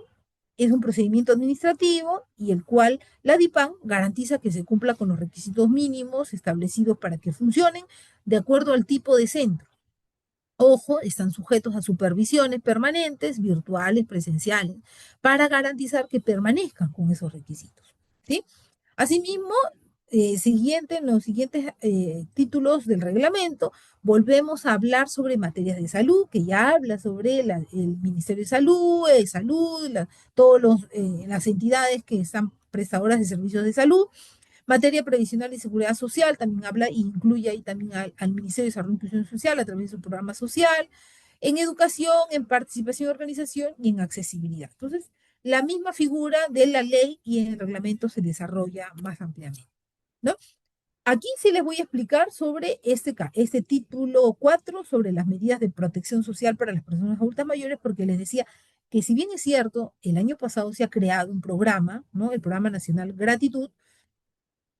es un procedimiento administrativo y el cual la DIPAN garantiza que se cumpla con los requisitos mínimos establecidos para que funcionen de acuerdo al tipo de centro. Ojo, están sujetos a supervisiones permanentes, virtuales, presenciales, para garantizar que permanezcan con esos requisitos. ¿Sí? Asimismo, en los siguientes títulos del reglamento, volvemos a hablar sobre materias de salud, que ya habla sobre el Ministerio de Salud, todas las entidades que están prestadoras de servicios de salud. Materia previsional y seguridad social, también habla e incluye ahí también al Ministerio de Desarrollo e Inclusión Social a través de su programa social. En educación, en participación y organización y en accesibilidad. Entonces, la misma figura de la ley y en el reglamento se desarrolla más ampliamente, ¿no? Aquí sí les voy a explicar sobre este título 4 sobre las medidas de protección social para las personas adultas mayores, porque les decía que si bien es cierto, el año pasado se ha creado un programa, ¿no? El Programa Nacional Gratitud,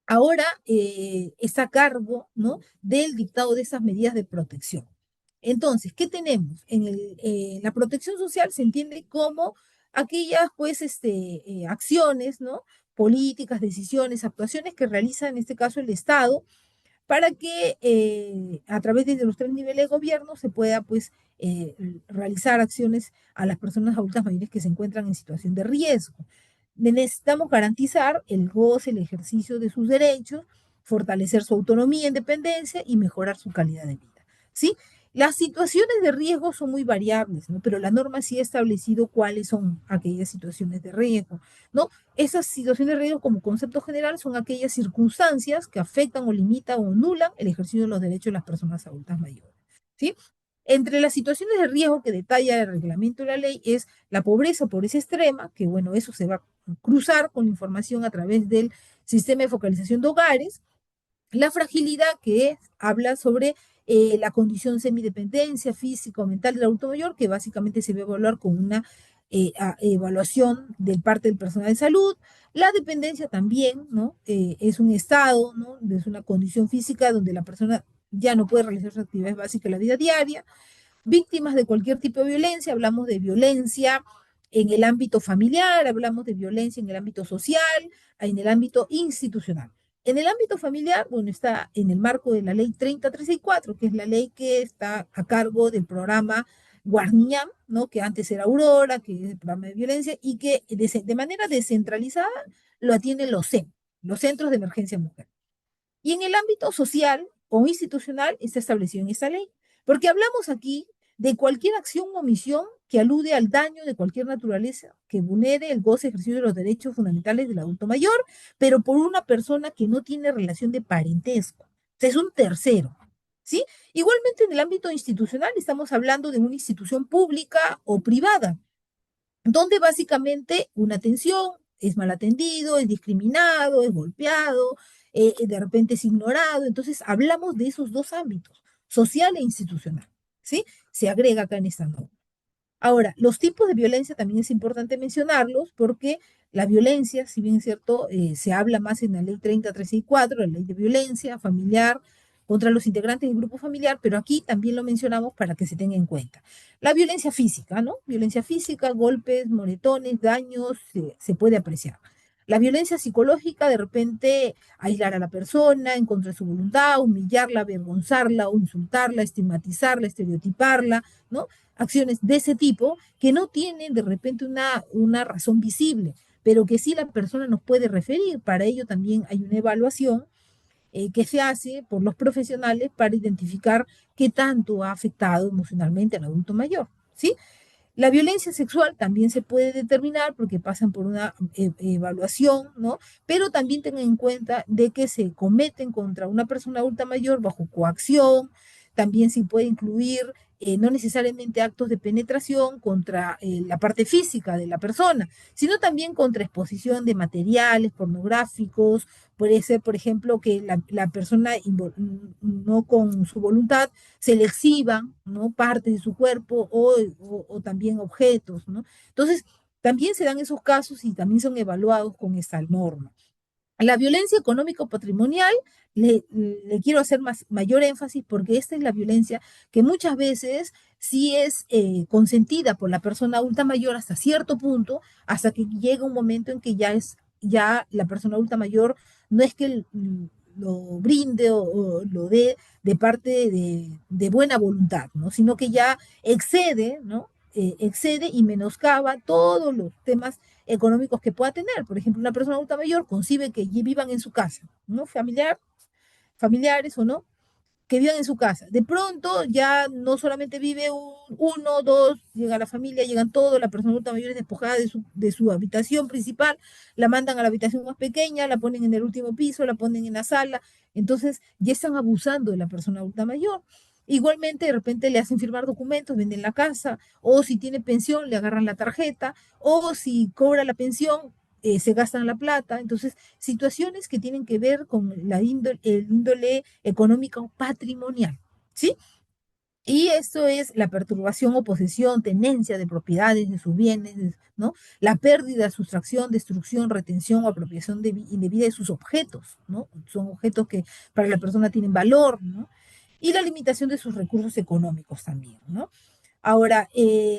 ahora está a cargo, ¿no? Del dictado de esas medidas de protección. Entonces, ¿qué tenemos? La protección social se entiende como aquellas, pues, acciones, ¿no? Políticas, decisiones, actuaciones que realiza, en este caso, el Estado, para que a través de los tres niveles de gobierno se pueda, pues, realizar acciones a las personas adultas mayores que se encuentran en situación de riesgo. Necesitamos garantizar el goce, el ejercicio de sus derechos, fortalecer su autonomía e independencia y mejorar su calidad de vida. ¿Sí? Las situaciones de riesgo son muy variables, ¿no? Pero la norma sí ha establecido cuáles son aquellas situaciones de riesgo, ¿no? Esas situaciones de riesgo como concepto general son aquellas circunstancias que afectan o limitan o anulan el ejercicio de los derechos de las personas adultas mayores, ¿sí? Entre las situaciones de riesgo que detalla el reglamento de la ley es la pobreza extrema, que bueno, eso se va a cruzar con información a través del sistema de focalización de hogares, la fragilidad que habla sobre la condición semidependencia física o mental del adulto mayor, que básicamente se va a evaluar con una evaluación del parte del personal de salud. La dependencia también, ¿no? Es un estado, ¿no? Es una condición física donde la persona ya no puede realizar sus actividades básicas de la vida diaria. Víctimas de cualquier tipo de violencia, hablamos de violencia en el ámbito familiar, hablamos de violencia en el ámbito social, en el ámbito institucional. En el ámbito familiar, bueno, está en el marco de la ley 30364, que es la ley que está a cargo del programa Guarniñam, ¿no? Que antes era Aurora, que es el programa de violencia, y que de manera descentralizada lo atienden los CEM, los Centros de Emergencia Mujer. Y en el ámbito social o institucional está establecido en esta ley, porque hablamos aquí de cualquier acción o omisión que alude al daño de cualquier naturaleza que vulnere el goce ejercicio de los derechos fundamentales del adulto mayor, pero por una persona que no tiene relación de parentesco. O sea, es un tercero. ¿Sí? Igualmente en el ámbito institucional estamos hablando de una institución pública o privada, donde básicamente una atención es mal atendido, es discriminado, es golpeado, de repente es ignorado. Entonces, hablamos de esos dos ámbitos, social e institucional, ¿sí? Se agrega acá en esta norma. Ahora, los tipos de violencia también es importante mencionarlos porque la violencia, si bien es cierto, se habla más en la ley 30364, la ley de violencia familiar contra los integrantes del grupo familiar, pero aquí también lo mencionamos para que se tenga en cuenta. La violencia física, ¿no? Violencia física, golpes, moretones, daños, se puede apreciar. La violencia psicológica, de repente, aislar a la persona en contra de su voluntad, humillarla, avergonzarla, o insultarla, estigmatizarla, estereotiparla, ¿no? Acciones de ese tipo que no tienen de repente una razón visible, pero que sí la persona nos puede referir. Para ello también hay una evaluación que se hace por los profesionales para identificar qué tanto ha afectado emocionalmente al adulto mayor, ¿sí? La violencia sexual también se puede determinar porque pasan por una evaluación, ¿no? Pero también tengan en cuenta de que se cometen contra una persona adulta mayor bajo coacción, también se puede incluir no necesariamente actos de penetración contra la parte física de la persona, sino también contra exposición de materiales pornográficos. Puede ser, por ejemplo, que la persona no con su voluntad se le exhiban, ¿no? Partes de su cuerpo o también objetos, ¿no? Entonces, también se dan esos casos y también son evaluados con esta norma. La violencia económico-patrimonial, le quiero hacer mayor énfasis porque esta es la violencia que muchas veces sí es consentida por la persona adulta mayor hasta cierto punto, hasta que llega un momento en que ya la persona adulta mayor no es que lo brinde o lo dé de parte de buena voluntad, ¿no? Sino que ya excede, ¿no? Excede y menoscaba todos los temas económicos que pueda tener. Por ejemplo, una persona adulta mayor concibe que vivan en su casa, ¿no? Familiares o no, que vivan en su casa. De pronto ya no solamente vive uno, dos, llega la familia, llegan todos, la persona adulta mayor es despojada de su habitación principal, la mandan a la habitación más pequeña, la ponen en el último piso, la ponen en la sala, entonces ya están abusando de la persona adulta mayor. Igualmente, de repente le hacen firmar documentos, venden la casa, o si tiene pensión, le agarran la tarjeta, o si cobra la pensión, se gastan la plata. Entonces, situaciones que tienen que ver con el índole económico patrimonial, ¿sí? Y esto es la perturbación o posesión, tenencia de propiedades, de sus bienes, ¿no? La pérdida, sustracción, destrucción, retención o apropiación indebida de sus objetos, ¿no? Son objetos que para la persona tienen valor, ¿no? Y la limitación de sus recursos económicos también, ¿no? Ahora,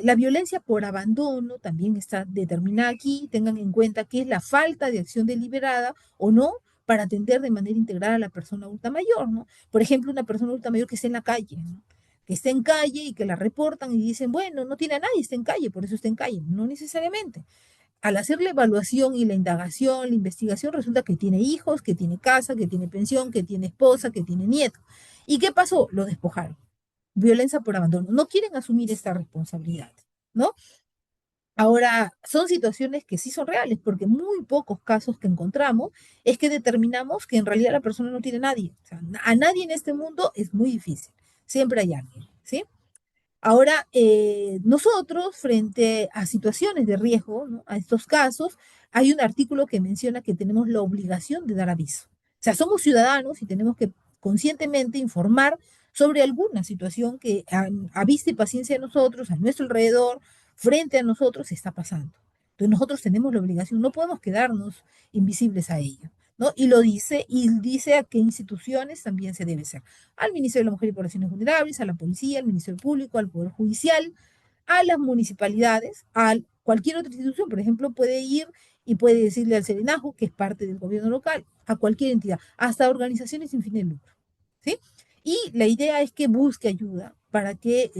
la violencia por abandono también está determinada aquí. Tengan en cuenta que es la falta de acción deliberada o no para atender de manera integral a la persona adulta mayor, ¿no? Por ejemplo, una persona adulta mayor que está en la calle, ¿no? Que está en calle y que la reportan y dicen, bueno, no tiene a nadie, está en calle, por eso está en calle. No necesariamente. Al hacer la evaluación y la indagación, la investigación, resulta que tiene hijos, que tiene casa, que tiene pensión, que tiene esposa, que tiene nieto. ¿Y qué pasó? Lo despojaron. Violencia por abandono. No quieren asumir esta responsabilidad, ¿no? Ahora, son situaciones que sí son reales, porque muy pocos casos que encontramos es que determinamos que en realidad la persona no tiene nadie. O sea, a nadie en este mundo es muy difícil. Siempre hay alguien, ¿sí? Ahora, nosotros, frente a situaciones de riesgo, ¿no? A estos casos, hay un artículo que menciona que tenemos la obligación de dar aviso. O sea, somos ciudadanos y tenemos que conscientemente informar sobre alguna situación que a vista y paciencia de nosotros, a nuestro alrededor, frente a nosotros, está pasando. Entonces nosotros tenemos la obligación, no podemos quedarnos invisibles a ello, ¿no? Y dice a qué instituciones también se debe hacer: al Ministerio de la Mujer y Poblaciones Vulnerables, a la Policía, al Ministerio Público, al Poder Judicial, a las municipalidades, a cualquier otra institución. Por ejemplo, puede ir y puede decirle al Serenajo, que es parte del gobierno local, a cualquier entidad, hasta organizaciones sin fin de lucro, ¿sí? Y la idea es que busque ayuda para que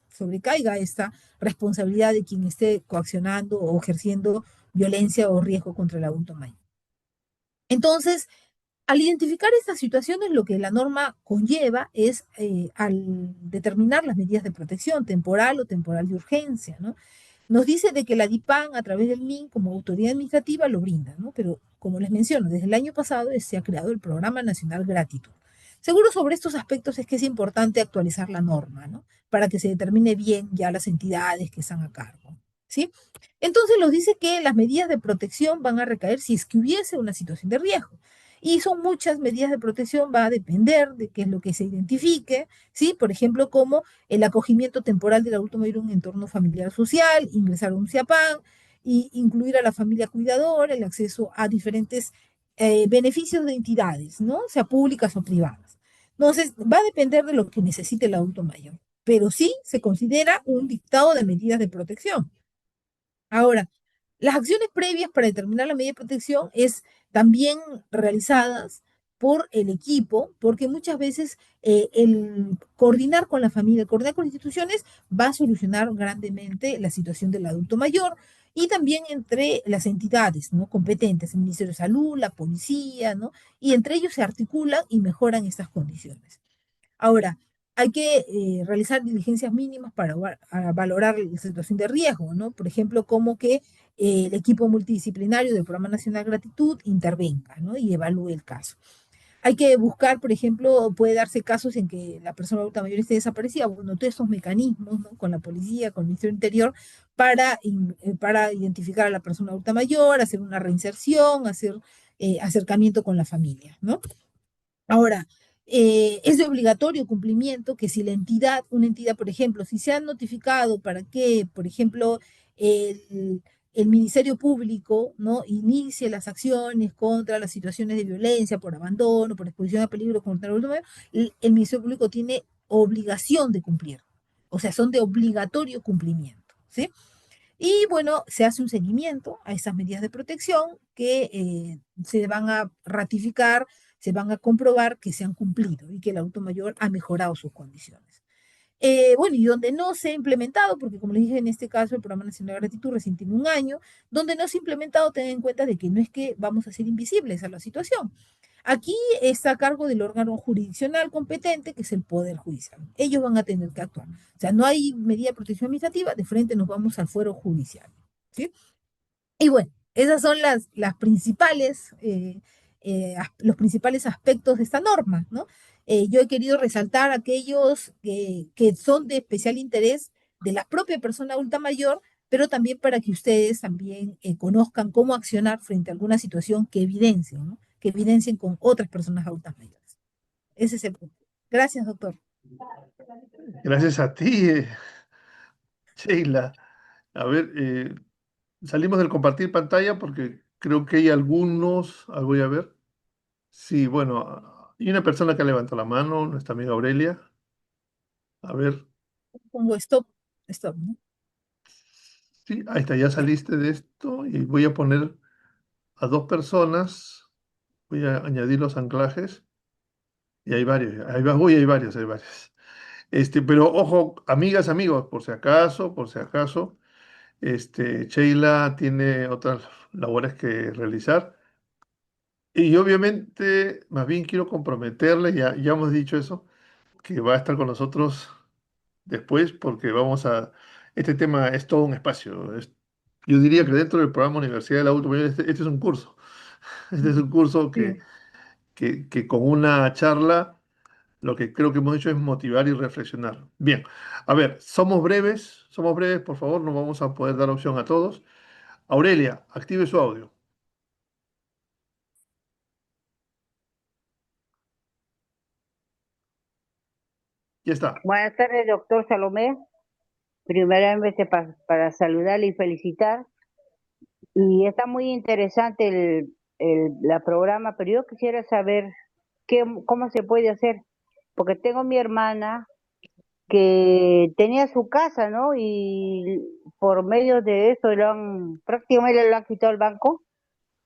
sobrecaiga esta responsabilidad de quien esté coaccionando o ejerciendo violencia o riesgo contra el adulto mayor. Entonces, al identificar estas situaciones, lo que la norma conlleva es, al determinar las medidas de protección temporal o temporal de urgencia, ¿no? Nos dice de que la DIPAN, a través del MIN, como autoridad administrativa, lo brinda, ¿no? Pero, como les menciono, desde el año pasado se ha creado el Programa Nacional Gratitud. Seguro sobre estos aspectos es que es importante actualizar la norma, ¿no? Para que se determine bien ya las entidades que están a cargo, ¿sí? Entonces nos dice que las medidas de protección van a recaer si es que hubiese una situación de riesgo. Y son muchas medidas de protección, va a depender de qué es lo que se identifique, ¿sí? Por ejemplo, como el acogimiento temporal del adulto mayor en un entorno familiar social, ingresar a un CIAPAN, y incluir a la familia cuidadora, el acceso a diferentes beneficios de entidades, ¿no? Sea públicas o privadas. Entonces, va a depender de lo que necesite el adulto mayor, pero sí se considera un dictado de medidas de protección. Ahora, Las acciones previas para determinar la medida de protección es también realizadas por el equipo, porque muchas veces el coordinar con la familia, coordinar con las instituciones, va a solucionar grandemente la situación del adulto mayor y también entre las entidades, ¿no?, competentes, el Ministerio de Salud, la policía, ¿no? Y entre ellos se articulan y mejoran estas condiciones. Ahora, hay que realizar diligencias mínimas para valorar la situación de riesgo, ¿no? Por ejemplo, como que el equipo multidisciplinario del Programa Nacional de Gratitud intervenga, ¿no?, y evalúe el caso. Hay que buscar, por ejemplo, puede darse casos en que la persona adulta mayor esté desaparecida, bueno, todos estos mecanismos, ¿no?, con la policía, con el Ministerio del Interior, para identificar a la persona adulta mayor, hacer una reinserción, hacer acercamiento con la familia, ¿no? Ahora, es de obligatorio cumplimiento que si la entidad, una entidad, por ejemplo, si se ha notificado para que, por ejemplo, el Ministerio Público, ¿no?, inicie las acciones contra las situaciones de violencia por abandono, por exposición a peligro contra el adulto mayor, el Ministerio Público tiene obligación de cumplir. O sea, son de obligatorio cumplimiento, ¿sí? Y bueno, se hace un seguimiento a esas medidas de protección que se van a ratificar, se van a comprobar que se han cumplido y que el adulto mayor ha mejorado sus condiciones. Bueno, y donde no se ha implementado, porque como les dije, en este caso el Programa Nacional de Gratitud recién tiene un año, donde no se ha implementado, ten en cuenta de que no es que vamos a ser invisibles a la situación. Aquí está a cargo del órgano jurisdiccional competente, que es el Poder Judicial. Ellos van a tener que actuar. O sea, no hay medida de protección administrativa, de frente nos vamos al fuero judicial, ¿sí? Y bueno, esas son las principales, los principales aspectos de esta norma, ¿no? Yo he querido resaltar aquellos que son de especial interés de la propia persona adulta mayor, pero también para que ustedes también conozcan cómo accionar frente a alguna situación que evidencien, ¿no?, que evidencien con otras personas adultas mayores. Ese es el punto. Gracias, doctor. Gracias a ti, Sheila. A ver, salimos del compartir pantalla porque creo que hay algunos, voy a ver. Sí, bueno, hay una persona que levantó la mano, nuestra amiga Aurelia. A ver, Pongo stop, stop, ¿no? sí, ahí está, ya Ya. saliste de esto y voy a poner a dos personas, voy a añadir los anclajes y hay varios, uy, hay varios, hay varios. Pero ojo, amigas, amigos, por si acaso, Sheila tiene otras labores que realizar. Y obviamente, más bien quiero comprometerle, ya hemos dicho eso, que va a estar con nosotros después, porque este tema es todo un espacio. Yo diría que dentro del programa Universidad del Adulto Mayor, este es un curso. Este es un curso Sí. que con una charla, lo que creo que hemos hecho es motivar y reflexionar. Bien, a ver, somos breves, por favor, no vamos a poder dar opción a todos. Aurelia, active su audio. Ya está. Buenas tardes, doctor Salomé. Primeramente para saludarle y felicitar. Y está muy interesante la programa, pero yo quisiera saber cómo se puede hacer, porque tengo mi hermana que tenía su casa, ¿no? Y por medio de eso prácticamente lo han quitado el banco,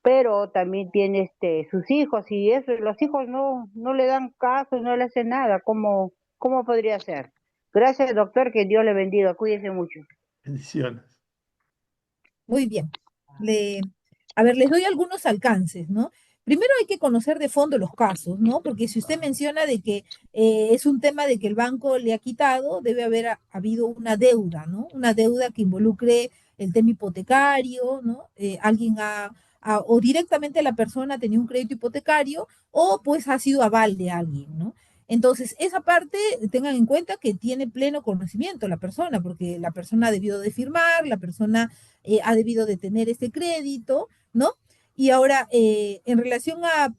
pero también tiene sus hijos y eso, los hijos no le dan caso, no le hacen nada. ¿Cómo podría ser? Gracias, doctor, que Dios le bendiga, cuídese mucho. Bendiciones. Muy bien. Le, a ver, les doy algunos alcances, ¿no? Primero hay que conocer de fondo los casos, ¿no? Porque si usted menciona de que es un tema de que el banco le ha quitado, debe haber habido una deuda, ¿no? Una deuda que involucre el tema hipotecario, ¿no? Alguien o directamente la persona tenía un crédito hipotecario, o pues ha sido aval de alguien, ¿no? Entonces, esa parte tengan en cuenta que tiene pleno conocimiento la persona, porque la persona ha debido de firmar, la persona ha debido de tener este crédito, ¿no? Y ahora, en relación a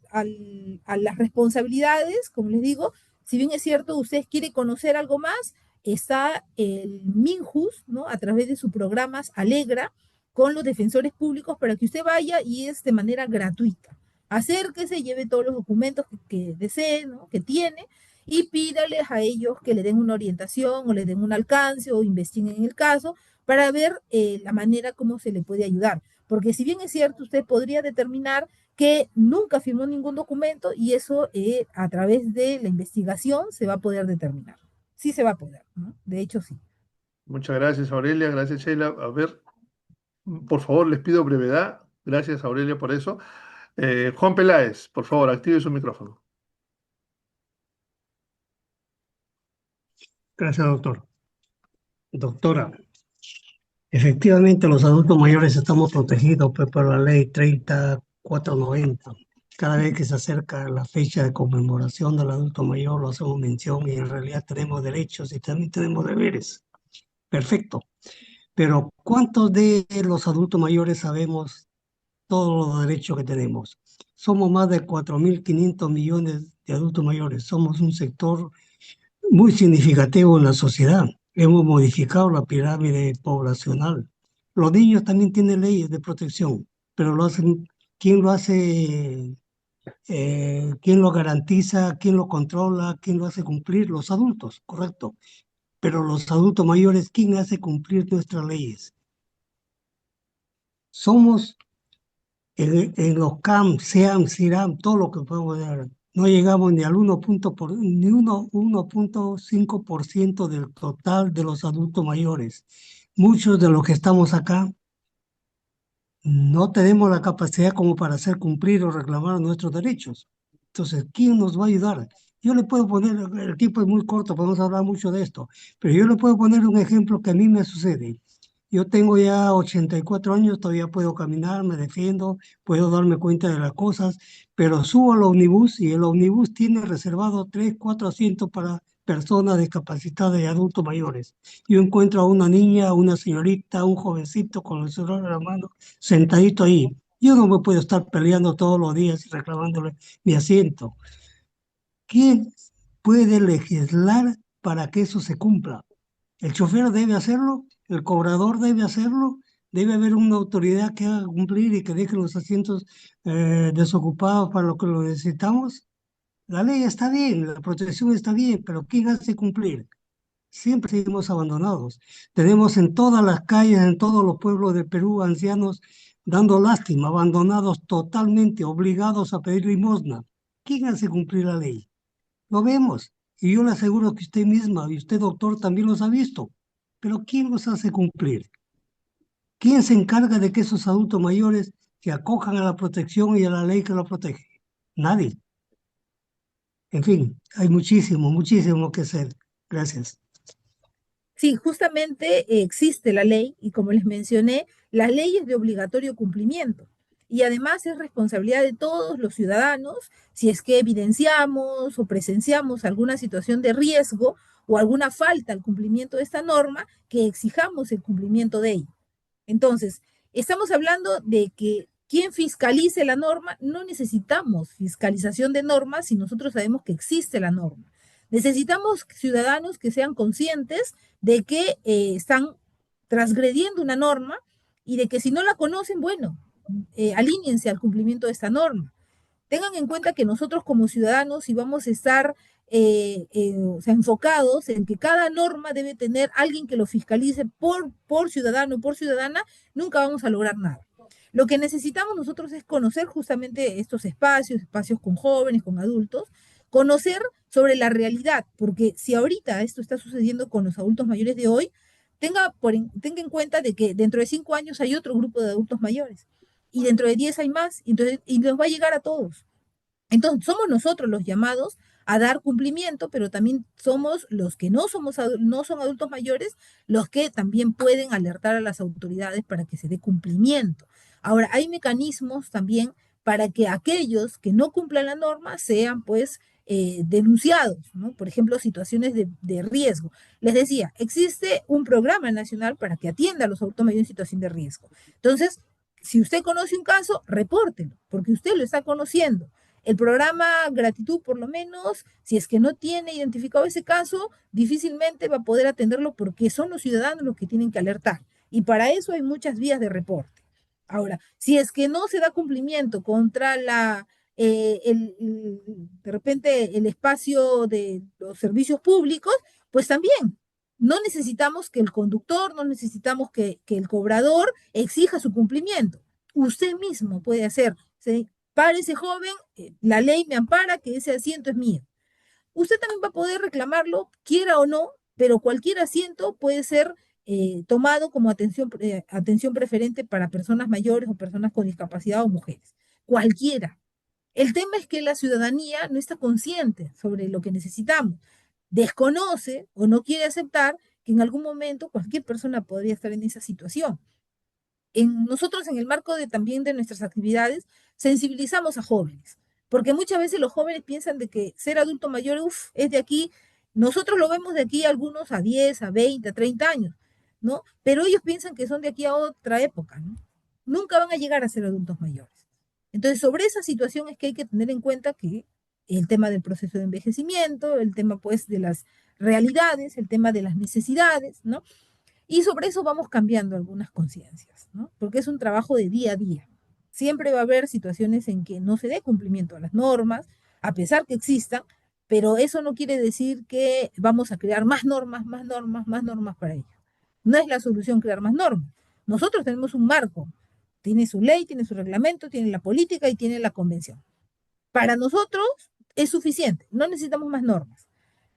las responsabilidades, como les digo, si bien es cierto, ustedes quieren conocer algo más, está el Minjus, ¿no?, a través de sus programas Alegra, con los defensores públicos para que usted vaya y es de manera gratuita. Acérquese, lleve todos los documentos que desee, ¿no?, que tiene, y pídales a ellos que le den una orientación o le den un alcance o investiguen en el caso para ver la manera como se le puede ayudar. porque si bien es cierto, usted podría determinar que nunca firmó ningún documento y eso a través de la investigación se va a poder determinar. Sí se va a poder, ¿no? De hecho, sí. Muchas gracias, Aurelia. Gracias, Sheila. A ver, por favor, les pido brevedad. Gracias, Aurelia, por eso. Juan Peláez, por favor, active su micrófono. Gracias, doctor. Doctora, efectivamente los adultos mayores estamos protegidos pues, por la ley 3490. Cada vez que se acerca la fecha de conmemoración del adulto mayor, lo hacemos mención y en realidad tenemos derechos y también tenemos deberes. Perfecto. Pero ¿cuántos de los adultos mayores sabemos todos los derechos que tenemos? Somos más de 4.500 millones de adultos mayores. Somos un sector muy significativo en la sociedad. Hemos modificado la pirámide poblacional. Los niños también tienen leyes de protección, pero lo hacen, ¿quién lo hace? ¿Quién lo garantiza? ¿Quién lo controla? ¿Quién lo hace cumplir? Los adultos, correcto. Pero los adultos mayores, ¿quién hace cumplir nuestras leyes? Somos en los CAM, SEAM, SIRAM, todo lo que podemos dar. No llegamos ni al 1.5% del total de los adultos mayores. Muchos de los que estamos acá no tenemos la capacidad como para hacer cumplir o reclamar nuestros derechos. Entonces, ¿quién nos va a ayudar? Yo le puedo poner, el tiempo es muy corto, podemos hablar mucho de esto, pero yo le puedo poner un ejemplo que a mí me sucede. Yo tengo ya 84 años, todavía puedo caminar, me defiendo, puedo darme cuenta de las cosas, pero subo al ómnibus y el ómnibus tiene reservado 3, 4 asientos para personas discapacitadas y adultos mayores. Yo encuentro a una niña, a una señorita, un jovencito con el celular en la mano, sentadito ahí. Yo no me puedo estar peleando todos los días y reclamándole mi asiento. ¿Quién puede legislar para que eso se cumpla? ¿El chofer debe hacerlo? ¿El cobrador debe hacerlo? ¿Debe haber una autoridad que haga cumplir y que deje los asientos desocupados para lo que lo necesitamos? La ley está bien, la protección está bien, pero ¿quién hace cumplir? Siempre seguimos abandonados. Tenemos en todas las calles, en todos los pueblos de Perú, ancianos dando lástima, abandonados totalmente, obligados a pedir limosna. ¿Quién hace cumplir la ley? Lo vemos. Y yo le aseguro que usted misma y usted, doctor, también los ha visto. Pero ¿quién los hace cumplir? ¿Quién se encarga de que esos adultos mayores se acojan a la protección y a la ley que los protege? Nadie. En fin, hay muchísimo, muchísimo que hacer. Gracias. Sí, justamente existe la ley y como les mencioné, la ley es de obligatorio cumplimiento y además es responsabilidad de todos los ciudadanos si es que evidenciamos o presenciamos alguna situación de riesgo o alguna falta al cumplimiento de esta norma, que exijamos el cumplimiento de ella. Entonces, estamos hablando de que quien fiscalice la norma, no necesitamos fiscalización de normas si nosotros sabemos que existe la norma. Necesitamos ciudadanos que sean conscientes de que están transgrediendo una norma y de que si no la conocen, bueno, alíñense al cumplimiento de esta norma. Tengan en cuenta que nosotros como ciudadanos, si vamos a estar o sea, enfocados en que cada norma debe tener alguien que lo fiscalice por ciudadano, por ciudadana, nunca vamos a lograr nada. Lo que necesitamos nosotros es conocer justamente estos espacios, espacios con jóvenes, con adultos, conocer sobre la realidad, porque si ahorita esto está sucediendo con los adultos mayores de hoy, tenga en cuenta de que dentro de 5 años hay otro grupo de adultos mayores y dentro de 10 hay más, entonces, y nos va a llegar a todos. Entonces, somos nosotros los llamados a dar cumplimiento, pero también somos los que no son adultos mayores, los que también pueden alertar a las autoridades para que se dé cumplimiento. Ahora, hay mecanismos también para que aquellos que no cumplan la norma sean, pues, denunciados, ¿no? Por ejemplo, situaciones de riesgo. Les decía, existe un programa nacional para que atienda a los adultos mayores en situación de riesgo. Entonces, si usted conoce un caso, repórtelo, porque usted lo está conociendo. El programa Gratitud, por lo menos, si es que no tiene identificado ese caso, difícilmente va a poder atenderlo porque son los ciudadanos los que tienen que alertar. Y para eso hay muchas vías de reporte. Ahora, si es que no se da cumplimiento contra de repente el espacio de los servicios públicos, pues también no necesitamos que el conductor, no necesitamos que el cobrador exija su cumplimiento. Usted mismo puede hacer. ¿Sí? Párese joven, la ley me ampara que ese asiento es mío. Usted también va a poder reclamarlo, quiera o no, pero cualquier asiento puede ser tomado como atención preferente para personas mayores o personas con discapacidad o mujeres. Cualquiera. El tema es que la ciudadanía no está consciente sobre lo que necesitamos. Desconoce o no quiere aceptar que en algún momento cualquier persona podría estar en esa situación. Nosotros en el marco también de nuestras actividades sensibilizamos a jóvenes, porque muchas veces los jóvenes piensan de que ser adulto mayor, es de aquí, nosotros lo vemos de aquí algunos a 10, a 20, a 30 años, ¿no? Pero ellos piensan que son de aquí a otra época, ¿no? Nunca van a llegar a ser adultos mayores. Entonces, sobre esa situación es que hay que tener en cuenta que el tema del proceso de envejecimiento, el tema pues de las realidades, el tema de las necesidades, ¿no? Y sobre eso vamos cambiando algunas conciencias, ¿no? Porque es un trabajo de día a día. Siempre va a haber situaciones en que no se dé cumplimiento a las normas, a pesar que existan, pero eso no quiere decir que vamos a crear más normas, más normas, más normas para ello. No es la solución crear más normas. Nosotros tenemos un marco, tiene su ley, tiene su reglamento, tiene la política y tiene la convención. Para nosotros es suficiente, no necesitamos más normas.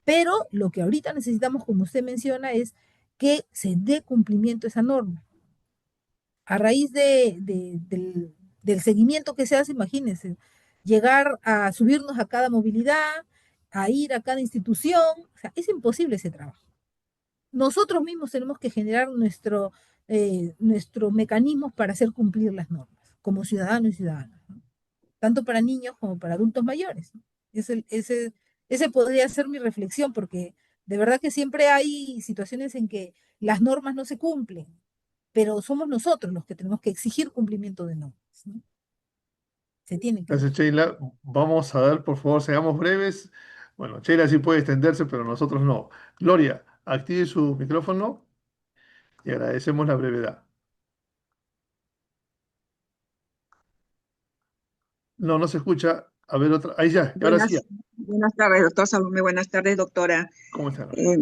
Pero lo que ahorita necesitamos, como usted menciona, es que se dé cumplimiento a esa norma. A raíz del seguimiento que se hace, imagínense, llegar a subirnos a cada movilidad, a ir a cada institución, o sea, es imposible ese trabajo. Nosotros mismos tenemos que generar nuestros mecanismos para hacer cumplir las normas, como ciudadanos y ciudadanas, ¿no? Tanto para niños como para adultos mayores, ¿no? Ese podría ser mi reflexión, porque de verdad que siempre hay situaciones en que las normas no se cumplen, pero somos nosotros los que tenemos que exigir cumplimiento de normas, ¿no? Se tiene que Gracias, exigir. Sheila. Vamos a dar, por favor, seamos breves. Bueno, Sheila sí puede extenderse, pero nosotros no. Gloria, active su micrófono y agradecemos la brevedad. No, no se escucha. A ver, otra. Ahí ya, ahora sí ya. Buenas tardes, doctor Salomé. Buenas tardes, doctora. ¿Cómo está, Gloria? Eh,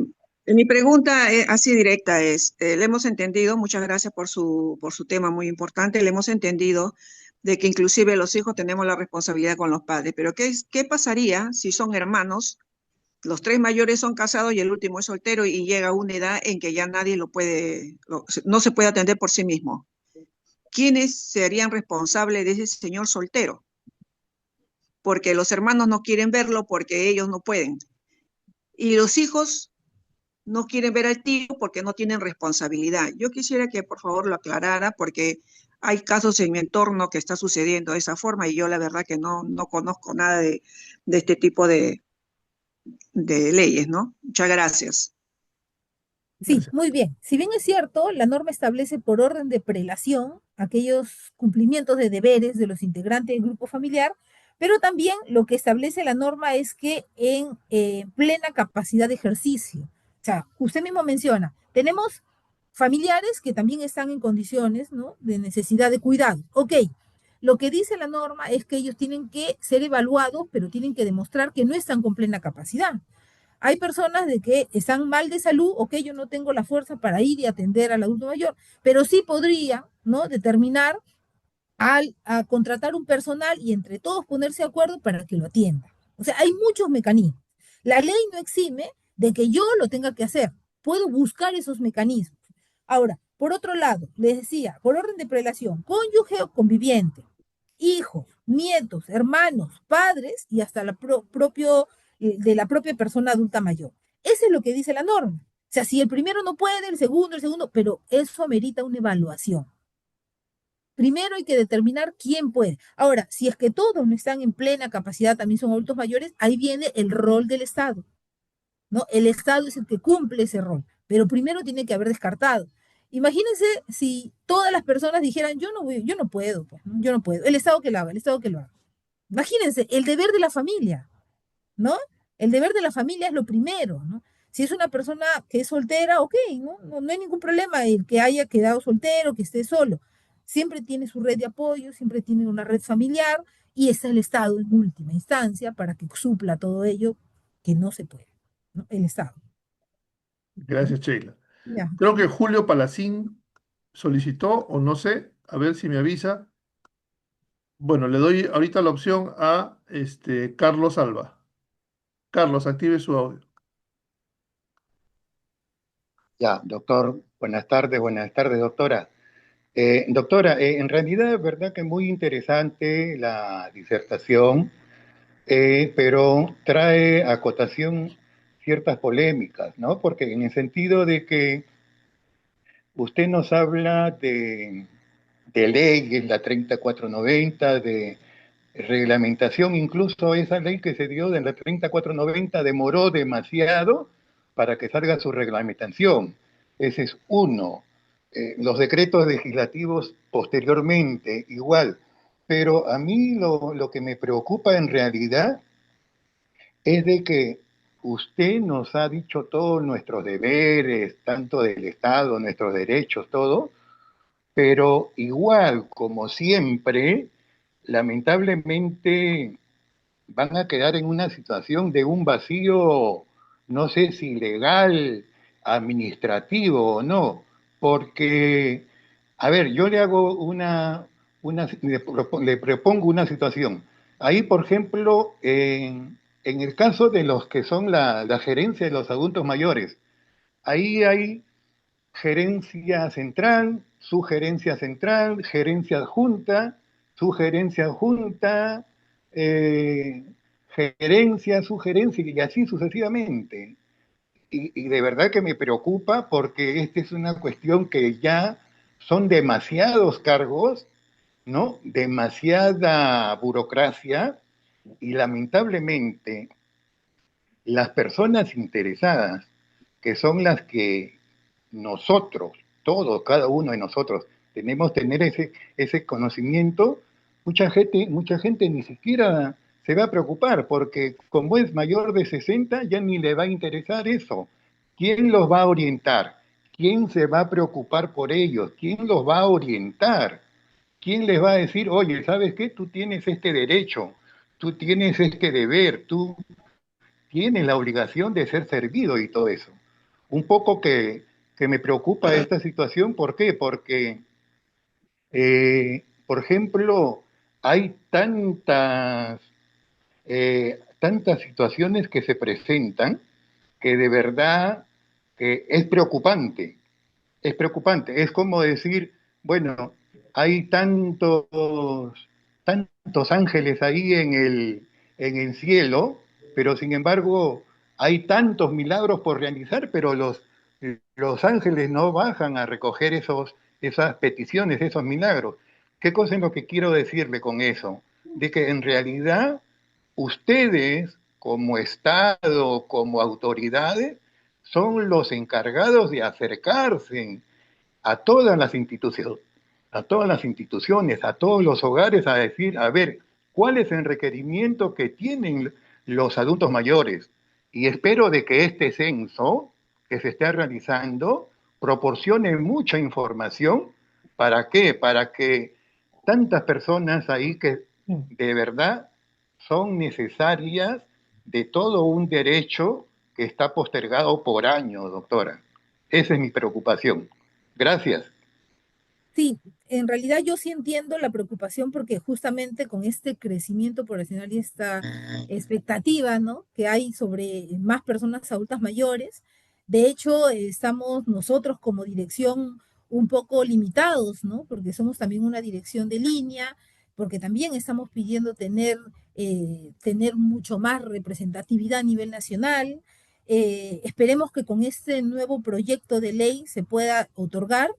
Mi pregunta así directa es, le hemos entendido, muchas gracias por su tema muy importante, le hemos entendido de que inclusive los hijos tenemos la responsabilidad con los padres, pero ¿qué pasaría si son hermanos, los tres mayores son casados y el último es soltero y llega a una edad en que ya nadie no se puede atender por sí mismo? ¿Quiénes serían responsables de ese señor soltero? Porque los hermanos no quieren verlo porque ellos no pueden. Y los hijos no quieren ver al tío porque no tienen responsabilidad. Yo quisiera que por favor lo aclarara porque hay casos en mi entorno que está sucediendo de esa forma y yo la verdad que no conozco nada de este tipo de leyes, ¿no? Muchas gracias. Sí, Gracias. muy bien. Si bien es cierto, la norma establece por orden de prelación aquellos cumplimientos de deberes de los integrantes del grupo familiar, pero también lo que establece la norma es que en plena capacidad de ejercicio. O sea, usted mismo menciona, tenemos familiares que también están en condiciones, ¿no?, de necesidad de cuidado. Ok, lo que dice la norma es que ellos tienen que ser evaluados, pero tienen que demostrar que no están con plena capacidad. Hay personas de que están mal de salud, o que yo no tengo la fuerza para ir y atender al adulto mayor, pero sí podría, ¿no?, determinar a contratar un personal y entre todos ponerse de acuerdo para que lo atienda. O sea, hay muchos mecanismos. La ley no exime de que yo lo tenga que hacer. Puedo buscar esos mecanismos. Ahora, por otro lado, les decía, por orden de prelación, cónyuge o conviviente, hijos, nietos, hermanos, padres y hasta de la propia persona adulta mayor. Eso es lo que dice la norma. O sea, si el primero no puede, el segundo, pero eso amerita una evaluación. Primero hay que determinar quién puede. Ahora, si es que todos no están en plena capacidad, también son adultos mayores, ahí viene el rol del Estado, ¿no? El Estado es el que cumple ese rol, pero primero tiene que haber descartado. Imagínense si todas las personas dijeran, yo no puedo, pues, ¿no? Yo no puedo. El Estado que lo haga, el Estado que lo haga. Imagínense, el deber de la familia, ¿no? El deber de la familia es lo primero, ¿no? Si es una persona que es soltera, ok, no hay ningún problema el que haya quedado soltero, que esté solo. Siempre tiene su red de apoyo, siempre tiene una red familiar y está el Estado en última instancia para que supla todo ello que no se puede, ¿no? El Estado. Gracias, Sheila. Ya. Creo que Julio Palacín solicitó, o no sé, a ver si me avisa. Bueno, le doy ahorita la opción a Carlos Alba. Carlos, active su audio. Ya, doctor, buenas tardes, doctora. Doctora, en realidad es verdad que muy interesante la disertación, pero trae a cotación ciertas polémicas, ¿no? Porque en el sentido de que usted nos habla de leyes, la 3490, de reglamentación, incluso esa ley que se dio de la 3490 demoró demasiado para que salga su reglamentación. Ese es uno. Los decretos legislativos posteriormente, igual. Pero a mí lo que me preocupa en realidad es de que usted nos ha dicho todos nuestros deberes, tanto del Estado, nuestros derechos, todo, pero igual, como siempre, lamentablemente van a quedar en una situación de un vacío, no sé si legal, administrativo o no, porque, a ver, yo le hago le propongo una situación. Ahí, por ejemplo, en el caso de los que son la gerencia de los adultos mayores, ahí hay gerencia central, sugerencia central, gerencia adjunta, sugerencia adjunta, eh, gerencia, sugerencia y así sucesivamente. Y de verdad que me preocupa porque esta es una cuestión que ya son demasiados cargos, ¿no? Demasiada burocracia y lamentablemente las personas interesadas, que son las que nosotros, todos, cada uno de nosotros, tenemos que tener ese conocimiento, mucha gente ni siquiera se va a preocupar, porque como es mayor de 60, ya ni le va a interesar eso. ¿Quién los va a orientar? ¿Quién se va a preocupar por ellos? ¿Quién los va a orientar? ¿Quién les va a decir, oye, ¿sabes qué? Tú tienes este derecho, tú tienes este deber, tú tienes la obligación de ser servido y todo eso. Un poco que me preocupa esta situación, ¿por qué? Porque, por ejemplo, hay tantas situaciones que se presentan que de verdad que es preocupante, es preocupante. Es como decir, bueno, hay tantos ángeles ahí en el cielo, pero sin embargo hay tantos milagros por realizar, pero los ángeles no bajan a recoger esas peticiones, esos milagros. ¿Qué cosa es lo que quiero decirle con eso? De que en realidad ustedes, como Estado, como autoridades, son los encargados de acercarse a todas las instituciones, a todos los hogares, a decir, a ver, ¿cuál es el requerimiento que tienen los adultos mayores? Y espero de que este censo que se está realizando proporcione mucha información. ¿Para qué? Para que tantas personas ahí que de verdad son necesarias de todo un derecho que está postergado por años, doctora. Esa es mi preocupación. Gracias. Sí, en realidad yo sí entiendo la preocupación porque justamente con este crecimiento poblacional y esta expectativa, ¿no? que hay sobre más personas adultas mayores, de hecho estamos nosotros como dirección un poco limitados, ¿no? Porque somos también una dirección de línea, porque también estamos pidiendo tener mucho más representatividad a nivel nacional. Esperemos que con este nuevo proyecto de ley se pueda otorgar.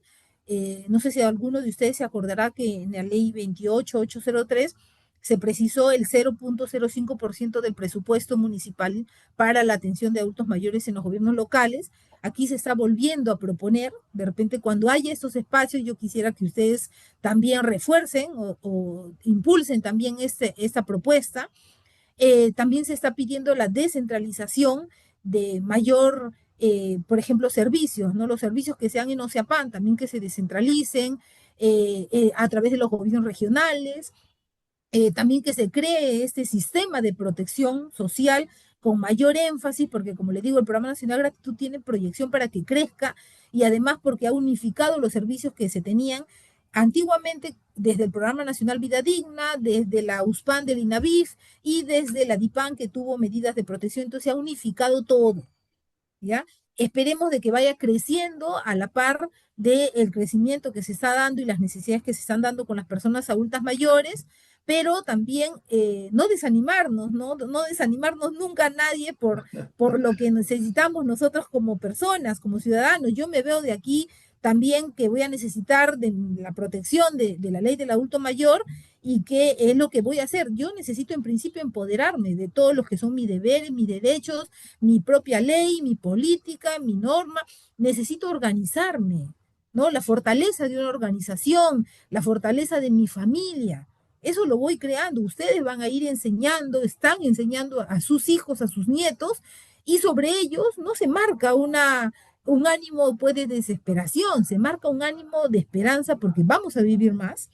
No sé si alguno de ustedes se acordará que en la ley 28803 se precisó el 0,05% del presupuesto municipal para la atención de adultos mayores en los gobiernos locales. Aquí se está volviendo a proponer, de repente cuando haya estos espacios, yo quisiera que ustedes también refuercen o impulsen también esta propuesta. También se está pidiendo la descentralización de mayor, por ejemplo, servicios, ¿no? Los servicios que sean en OCEAPAN, también que se descentralicen a través de los gobiernos regionales, también que se cree este sistema de protección social con mayor énfasis, porque como le digo, el Programa Nacional de Gratitud tiene proyección para que crezca y además porque ha unificado los servicios que se tenían antiguamente desde el Programa Nacional Vida Digna, desde la USPAN del INAVIF y desde la DIPAN que tuvo medidas de protección. Entonces se ha unificado todo, ¿ya? Esperemos de que vaya creciendo a la par del crecimiento que se está dando y las necesidades que se están dando con las personas adultas mayores, pero también no desanimarnos, no desanimarnos nunca a nadie por lo que necesitamos nosotros como personas, como ciudadanos. Yo me veo de aquí también que voy a necesitar de la protección de la ley del adulto mayor y qué es lo que voy a hacer. Yo necesito en principio empoderarme de todos los que son mis deberes, mis derechos, mi propia ley, mi política, mi norma. Necesito organizarme, ¿no? La fortaleza de una organización, la fortaleza de mi familia. Eso lo voy creando. Ustedes van a ir enseñando, están enseñando a sus hijos, a sus nietos, y sobre ellos no se marca un ánimo pues de desesperación, se marca un ánimo de esperanza porque vamos a vivir más,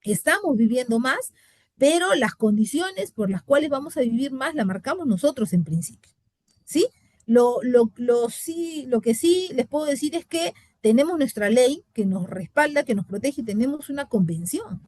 estamos viviendo más, pero las condiciones por las cuales vamos a vivir más las marcamos nosotros en principio, ¿sí? Lo que sí les puedo decir es que tenemos nuestra ley que nos respalda, que nos protege, y tenemos una convención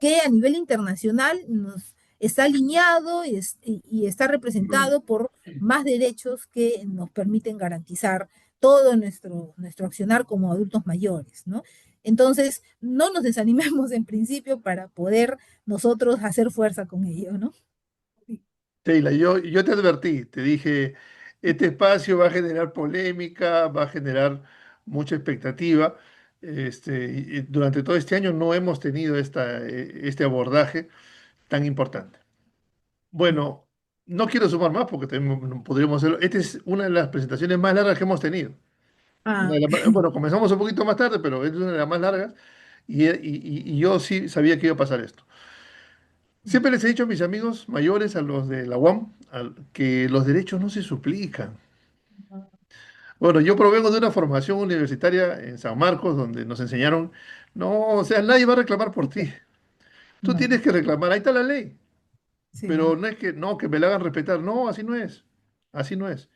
que a nivel internacional nos está alineado y está representado por más derechos que nos permiten garantizar todo nuestro accionar como adultos mayores, ¿no? Entonces, no nos desanimemos en principio para poder nosotros hacer fuerza con ello, ¿no? Sheila, yo te advertí, te dije, este espacio va a generar polémica, va a generar mucha expectativa. Y durante todo este año no hemos tenido este abordaje tan importante. Bueno, no quiero sumar más porque también podríamos hacerlo. Esta es una de las presentaciones más largas que hemos tenido. Ah, Bueno, comenzamos un poquito más tarde, pero es una de las más largas y yo sí sabía que iba a pasar esto. Siempre les he dicho a mis amigos mayores, a los de la UAM, que los derechos no se suplican. Bueno, yo provengo de una formación universitaria en San Marcos, donde nos enseñaron, no, o sea, nadie va a reclamar por ti. Tú no, tienes que reclamar, ahí está la ley. sí, Pero no es que, no, que me la hagan respetar. No, así no es. Así no es.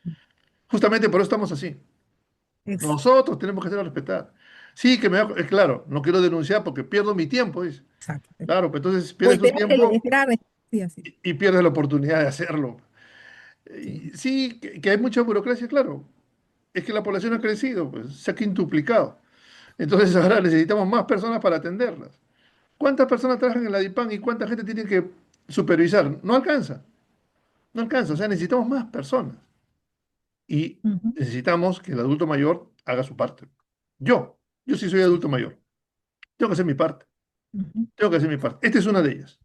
Justamente por eso estamos así. Nosotros tenemos que hacerla respetar. Sí, es claro, no quiero denunciar porque pierdo mi tiempo, dice. exacto. Claro, pues entonces O pierdes tu esperar, tiempo esperar, sí, así. y pierdes la oportunidad de hacerlo. Sí. Sí, que hay mucha burocracia, claro. Es que la población ha crecido, pues se ha quintuplicado. Entonces ahora necesitamos más personas para atenderlas. ¿Cuántas personas trabajan en la DIPAN y cuánta gente tiene que supervisar? No alcanza, no alcanza. O sea, necesitamos más personas. Y Ujú, necesitamos que el adulto mayor haga su parte. Yo sí soy sí, adulto mayor. Tengo que hacer mi parte. ujú, Tengo que hacer mi parte. Esta es una de ellas.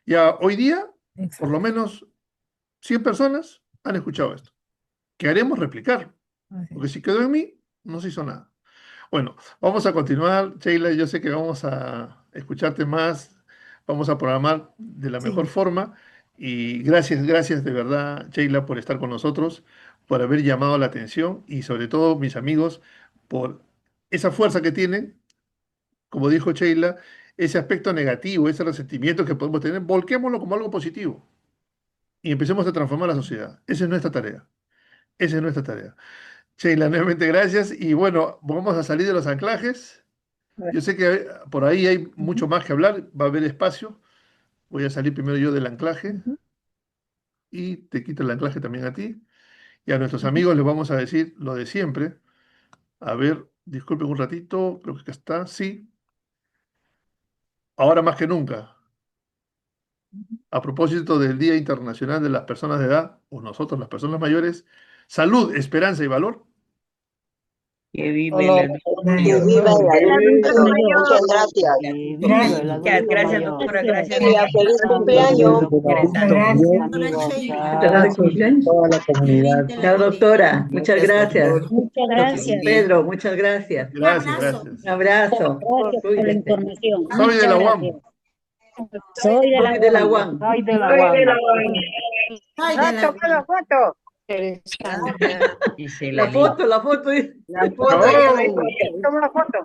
Ya hoy día, por lo exacto. menos 100 personas han escuchado esto. ¿Qué haremos? Replicarlo. Así Porque es. si quedó en mí, no se hizo nada. Bueno, vamos a continuar, Sheila. Yo sé que vamos a escucharte más, vamos a programar de la mejor Sí. forma. Y gracias de verdad, Sheila, por estar con nosotros, por haber llamado la atención y sobre todo, mis amigos, por esa fuerza que tienen, como dijo Sheila, ese aspecto negativo, ese resentimiento que podemos tener, volquémoslo como algo positivo y empecemos a transformar la sociedad. Esa es nuestra tarea. Esa es nuestra tarea. Sheila, nuevamente gracias. Y bueno, vamos a salir de los anclajes. Yo sé que por ahí hay Ujú, mucho más que hablar, va a haber espacio. Voy a salir primero yo del anclaje ujú, y te quito el anclaje también a ti. Y a nuestros ujú, amigos les vamos a decir lo de siempre. A ver, disculpen un ratito, creo que acá está. Sí, ahora más que nunca. ujú. A propósito del Día Internacional de las Personas de Edad, o nosotros las personas mayores, salud, esperanza y valor. Que vive el Hola, adulto que mayor. viva el El adulto adulto mayor. Muchas mayor. gracias. Que viva el Gracias, adulto gracias, mayor. doctora. Y Gracias. la feliz cumpleaños. Muy Muchas interesante. gracias. Muchas gracias a toda la comunidad. Chao, doctora. Muchas gracias. Doctor. Muchas gracias. Pedro, muchas gracias. Gracias, gracias. Un abrazo. Gracias por la Cuídese. información. Soy de Muchas la gracias. UAM. Soy de la Soy de la UAM. UAM. Soy de la UAM. Foto, la foto. Dice La la ley. foto, la foto. La foto, ¡Oh! toma la foto.